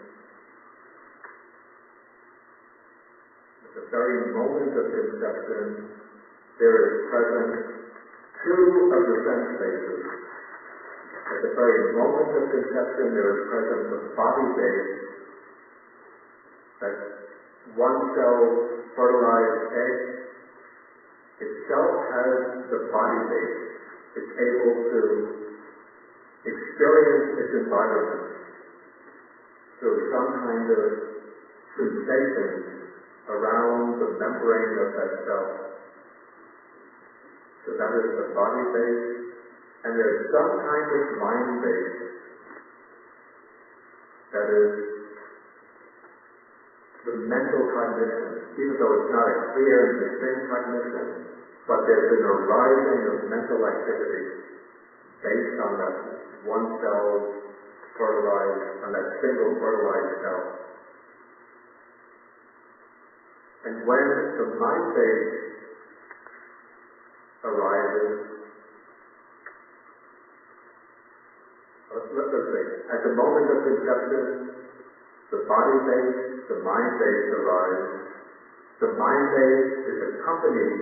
the very moment of conception, there is present two of the sense bases. At the very moment of conception, there is present the body base, that one cell fertilized egg itself has the body base. It's able to experience its environment through some kind of sensation around the membrane of that cell. So that is the body base. And there's some kind of mind base that is the mental cognition, even though it's not a clear and distinct cognition, but there's an arising of mental activity based on that one cell fertilized, on that single fertilized cell. And when the mind base arises, let's say, at the moment of conception, the body base, the mind base arise. The mind base is accompanied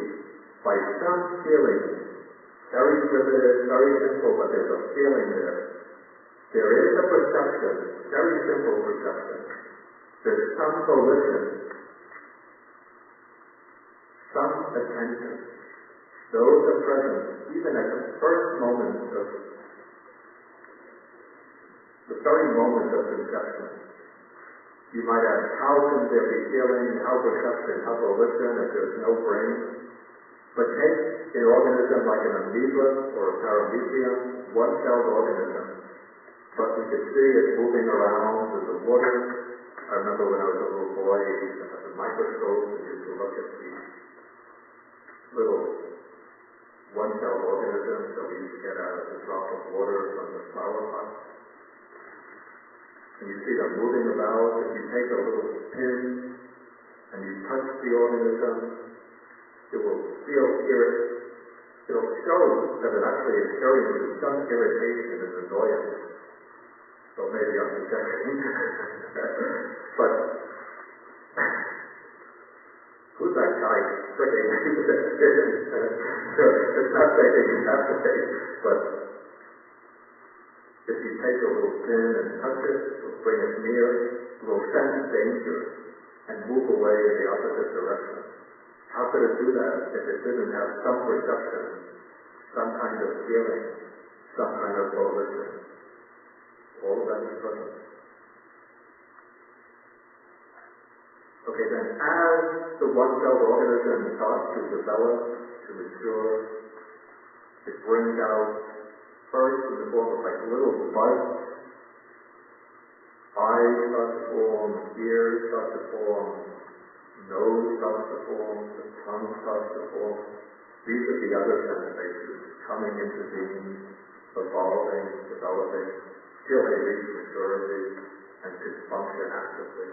by some feeling, very primitive, very simple, but there's a feeling there. There is a perception, very simple perception. There's some volition, some attention. Those are present even at the first moment of the very moment of conception. You might ask, how can there be feeling, how perception, how volition if there's no brain? But take an organism like an amoeba or a paramecium, one-celled organism, but we could see it moving around with the water. I remember when I was a little boy, I used to have the microscope and used to look at these little one-celled organisms that we used to get out of the drop of water from the flower pot. And you see them moving about. If you take a little pin and you touch the organism, it will it'll show that it actually experiences some irritation and annoyance. So maybe I'm projecting. But who's that guy pricking into that pin? It's not taking it that way, but if you take a little pin and touch it, it'll bring it near, it will sense danger and move away in the opposite direction. How could it do that if it didn't have some perception, some kind of feeling, some kind of volition? All of that is present. Okay, then as the one-celled organism starts to develop, to mature, it brings out first in the form of like little buds. Eyes start to form, ears start to form, nose starts to form, the tongue starts to form. These are the other sense bases coming into being, evolving, developing, till they reach maturity and can function actively.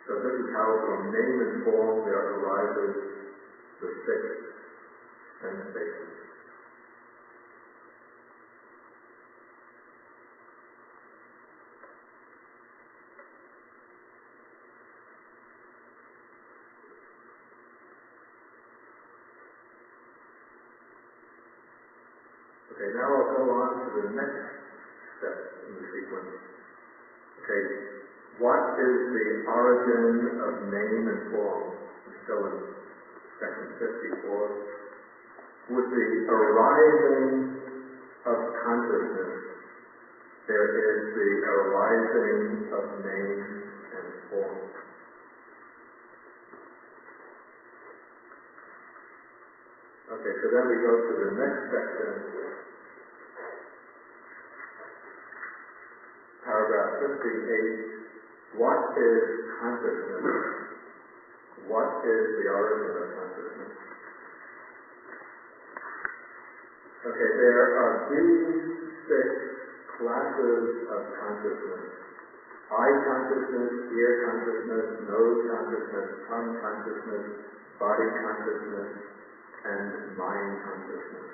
So this is how from name and form there arises the sixth sense basis. Okay, now I'll go on to the next step in the sequence. Okay, what is the origin of name and form? We're still in section 54. With the arising of consciousness, there is the arising of name and form. Okay, so then we go to the next section, paragraph 58. What is consciousness? What is the origin of consciousness? Okay, there are these six classes of consciousness. Eye consciousness, ear consciousness, nose consciousness, tongue consciousness, body consciousness, and mind consciousness.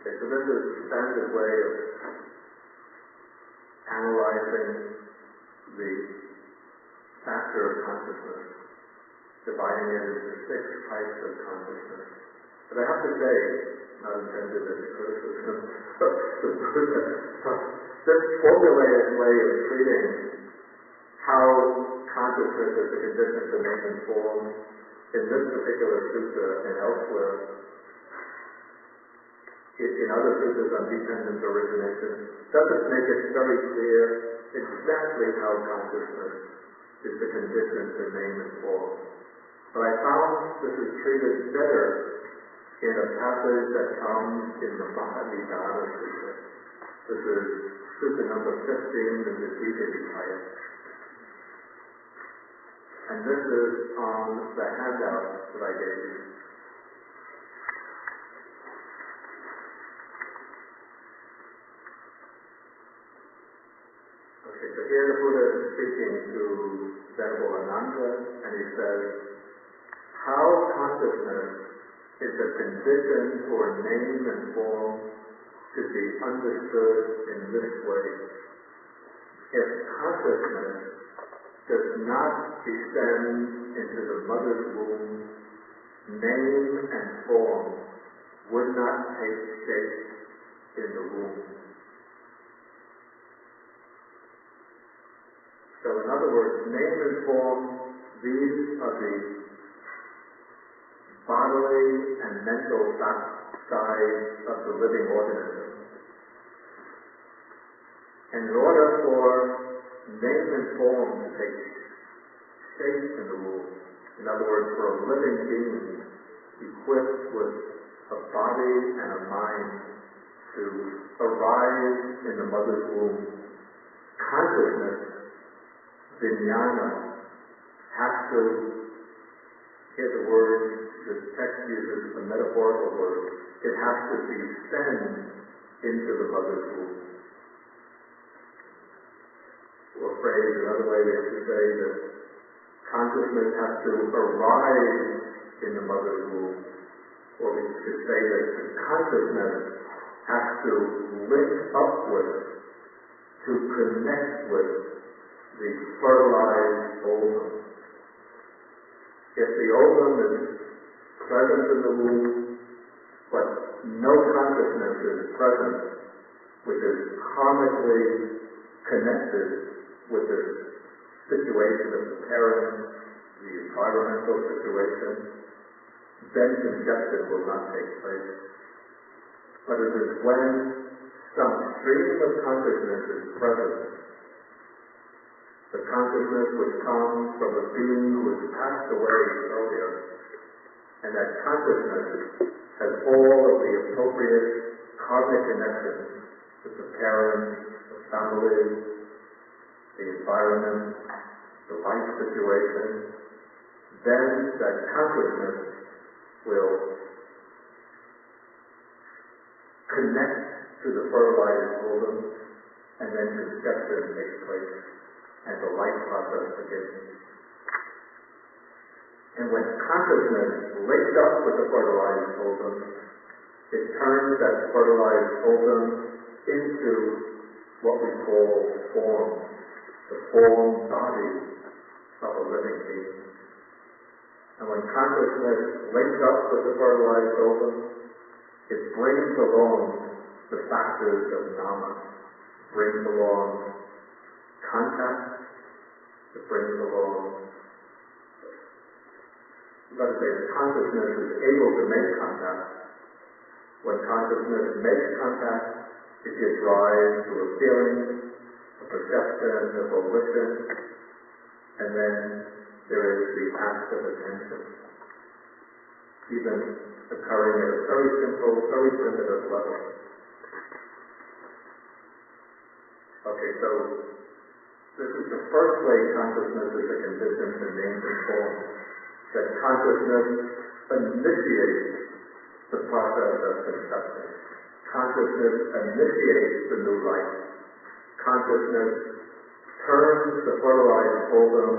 Okay, so this is a standard way of analyzing the factor of consciousness, dividing it into six types of consciousness. But I have to say, not intended as a criticism, this formulated way of treating how consciousness is a condition for name and form in this particular sutta and elsewhere, in other suttas on dependent origination, doesn't make it very clear exactly how consciousness is the condition for name and form. But I found this is treated better in a passage that comes in the Mahamidana Sutta. This is Sutta number 15 in the Gita Nikaya. And this is on the handout that I gave you. Okay, so here the Buddha is speaking to Venerable Ananda, and he says, how consciousness is a condition for name and form should be understood in this way. If consciousness does not descend into the mother's womb, name and form would not take shape in the womb. So in other words, name and form, these are the bodily and mental sides of the living organism. And in order for name and form to take shape in the womb, in other words, for a living being equipped with a body and a mind to arise in the mother's womb, consciousness, vijnana, has to, here's a word, the text uses a metaphorical word, it has to descend into the mother's womb. Or phrased another way, we have to say that consciousness has to arise in the mother's womb. Or we could say that the consciousness has to link up with, to connect with the fertilized ovum. If the ovum is present in the womb, but no consciousness is present, which is karmically connected with the situation of the parent, the environmental situation, then conception will not take place. But it is when some stream of consciousness is present, the consciousness which comes from a being who has passed away earlier, and that consciousness has all of the appropriate karmic connections with the parent, the family, the environment, the life situation, then that consciousness will connect to the fertilized ovum, and then conception takes place, and the life process begins. And when consciousness links up with the fertilized ovum, it turns that fertilized ovum into what we call form, the form body of a living being. And when consciousness links up with the fertilized ovum, it brings along the factors of nama, brings along contact, it brings along, let us say that consciousness is able to make contact. When consciousness makes contact, it gives rise to a feeling, a perception, a volition, and then there is the act of attention, even occurring at a very simple, very primitive level. Okay, so this is the first way consciousness is a condition for name and form, that consciousness initiates the process of conception. Consciousness initiates the new life. Consciousness turns the fertilized ovum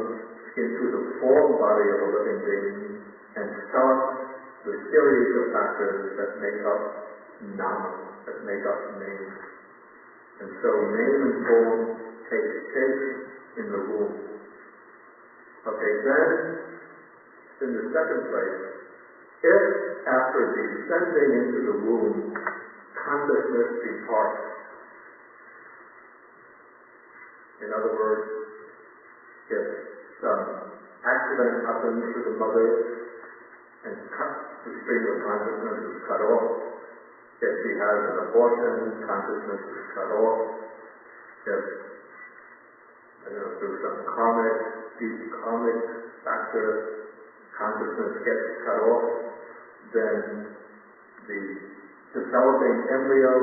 into the form body of a living being and starts the series of factors that make up nama, that make up name. And so name and form take shape in the womb. Okay, then, in the second place, if after descending into the womb, consciousness departs, in other words, if some accident happens to the mother and the stream of consciousness is cut off, if she has an abortion, consciousness is cut off, if, through some deep karmic factor, consciousness gets cut off, then the developing embryo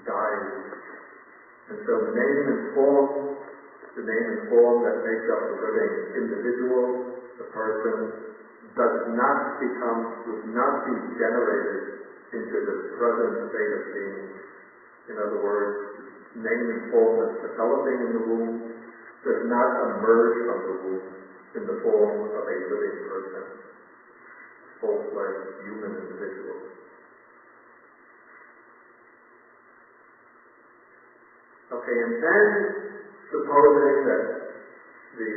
dies. And so the name and form that makes up the living individual, the person, would not be generated into the present state of being. In other words, name and form that's developing in the womb does not emerge from the womb in the form of a living person, full-fledged human individual. Okay, and then supposing that the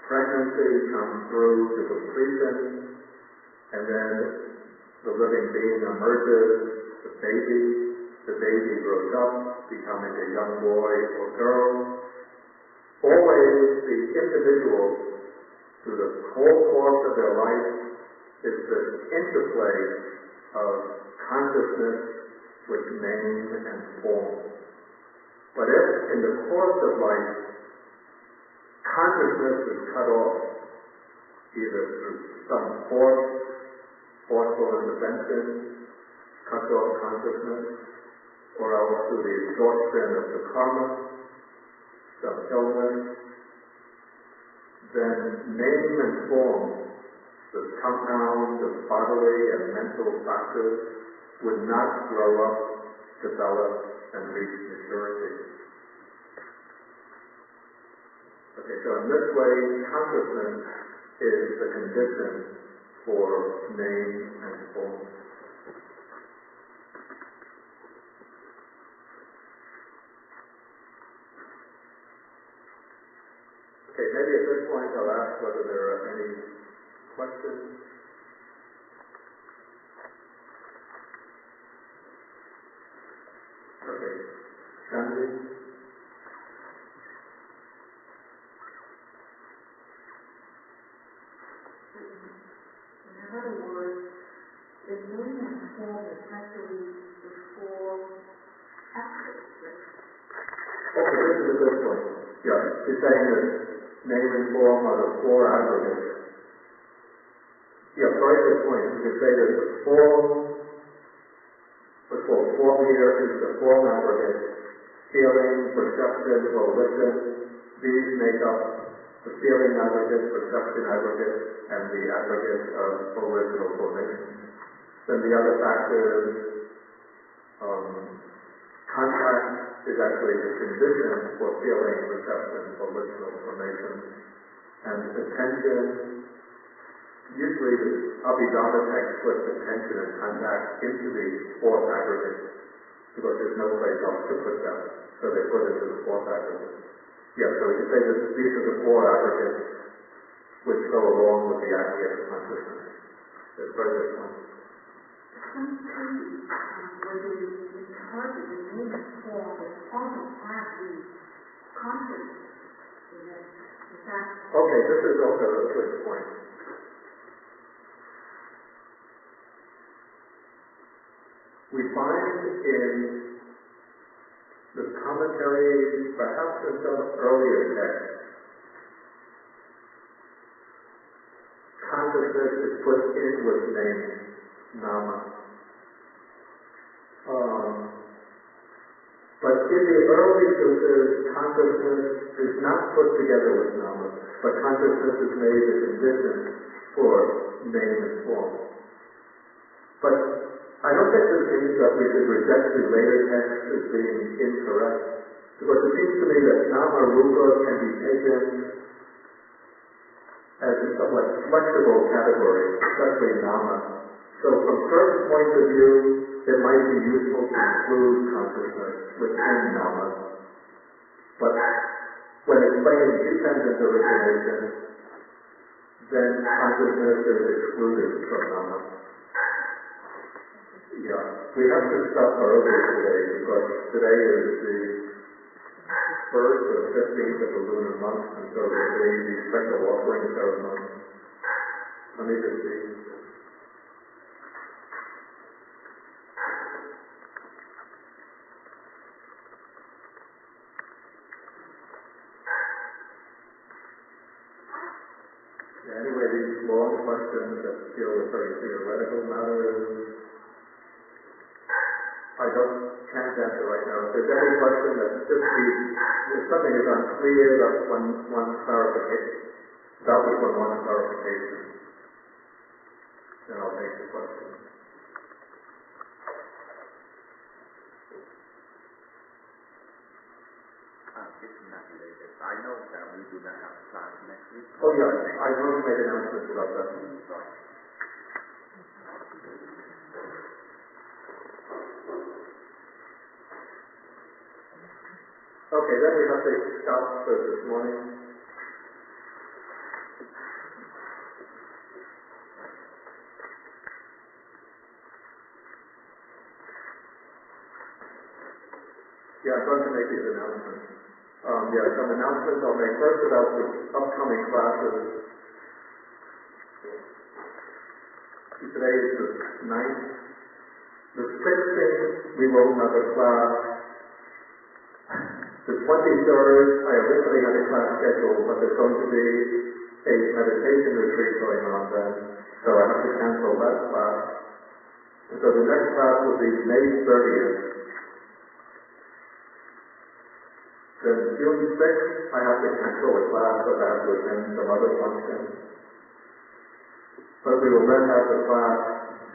pregnancy comes through to completion, and then the living being emerges, the baby grows up, becoming a young boy or girl. Always the individual, through the whole course of their life, is this interplay of consciousness with name and form. But if in the course of life, consciousness is cut off, either through some forceful intervention, cuts off consciousness, or else through the exhaustion of the karma, some illness, then name and form, the compound of bodily and mental factors, would not grow up, develop, and reach maturity. Okay, so in this way, consciousness is the condition for name and form. Okay, maybe at this point I'll ask whether there are any questions. Okay, Sandy? In other words, the name and form is actually the four aspects, right? Okay, this is a good point. Yeah, you're saying that name and form are the four aggregates. Yeah, very good point. You could say that the form, what's called form here, is the form aggregate. Feeling, perception, volition, these make up the feeling aggregate, perception aggregate, and the aggregate of original formation. Then the other factors, contact is actually the condition for feeling, perception, volitional formation. And attention, usually the Abhidharma text puts attention and contact into the fourth aggregate, because there's no place else to put them, so they put it into the fourth aggregate. Yeah, so we can say that these are the four aggregates which go along with the aggregate of consciousness. That's very good point. Some cases where they interpret the name and form as almost have the consciousness in it. Is that? Okay, this is also a good point. We find in the commentaries, perhaps in some earlier texts, consciousness is put in with name, nama. But in the early sutras, consciousness is not put together with nama, but consciousness is made a condition for name and form. But I don't think this means that we should reject the later texts as being incorrect, because it seems to me that nama rupa can be taken as a somewhat flexible category, especially nama. So from certain points of view, it might be useful to include consciousness within nama. But when explaining dependent origination, then consciousness is excluded from nama. Yeah, we have to stop early today, because today is the 1st or 15th of the lunar month, and so there'll be the special offering ceremony. Let me just see. anyway, these long questions that deal with very theoretical matters, I can't answer right now. If there's any question that just if something is unclear, that's one clarification. That was one clarification. Then I'll take the question. This is not related. I know that we do not have class next week. Oh yeah, I want to make announcements about that. Sorry. Okay, then we have to stop for this morning. Yeah, I'm going to make these announcements. Some announcements I'll make first about the upcoming classes. Today is the 9th. The 16th, we won't have a class. The 23rd, I originally had a class scheduled, but there's going to be a meditation retreat going on then, so I have to cancel that class. And so the next class will be May 30th. Then June 6th, I have to cancel a class, but I have to attend some other function. But we will then have the class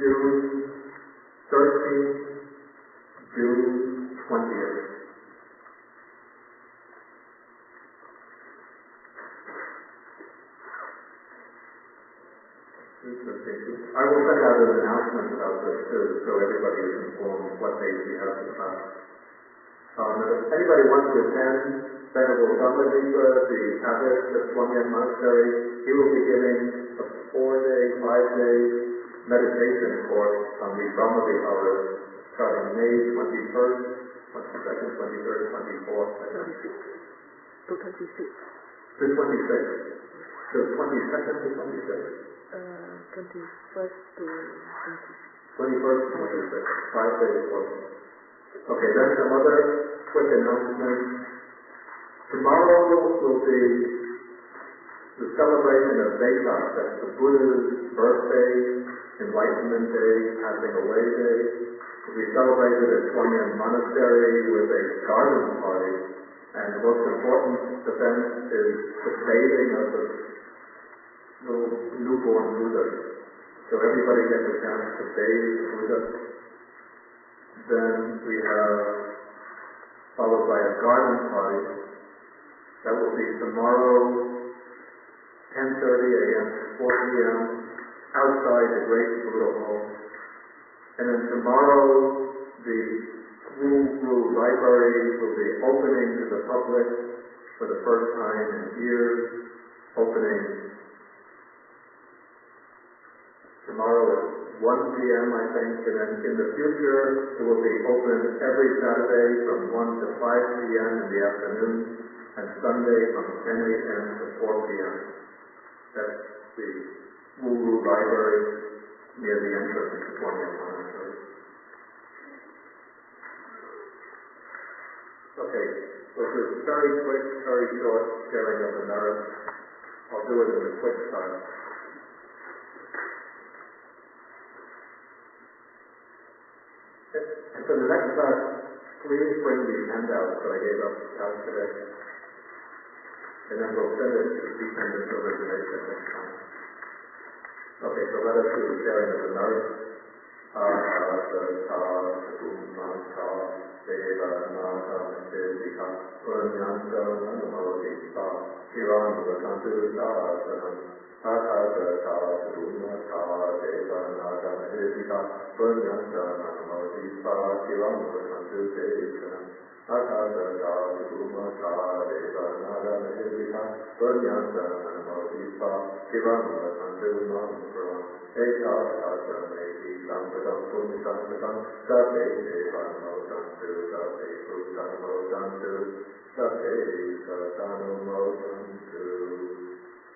June 13th, June 20th. I will send out an announcement about this too, so everybody is informed what days we have the class. If anybody wants to attend Venerable Dhammadeva, the abbot of Swamyan Monastery, he will be giving a 4-day, 5-day meditation course on the Brahma-Viharas starting May 21st, 22nd, 23rd, 24th, I think. To 26th. To 26th. So 22nd to 26th. 21st to 26th. 21st to 26th. 5-day course. Okay, then some other quick announcements. Tomorrow will be the celebration of Vesak, that's the Buddha's birthday, Enlightenment Day, Passing Away Day. It will be celebrated at Swamyan Monastery with a garden party, and the most important event is the bathing of the little newborn Buddha. So everybody gets a chance to bathe the Buddha. Then we have, followed by a garden party. That will be tomorrow, 10:30 a.m. to 4 p.m. outside the Great Buddha Hall. And then tomorrow, the Wu Library will be opening to the public for the first time in years, opening tomorrow at 1 p.m. I think, and then in the future it will be open every Saturday from 1 to 5 p.m. in the afternoon, and Sunday from 10 a.m. to 4 p.m. That's the Wu Library near the entrance to Swamyan Monastery. Okay, so this is very quick, very short sharing of the merits. I'll do it in the quick style. And for the next class, please bring the handouts that I gave out today. And then we'll send it to the dependent origination next time. Okay, so let us do the sharing of the merits.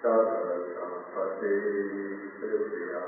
Sattva Sampati Siddhya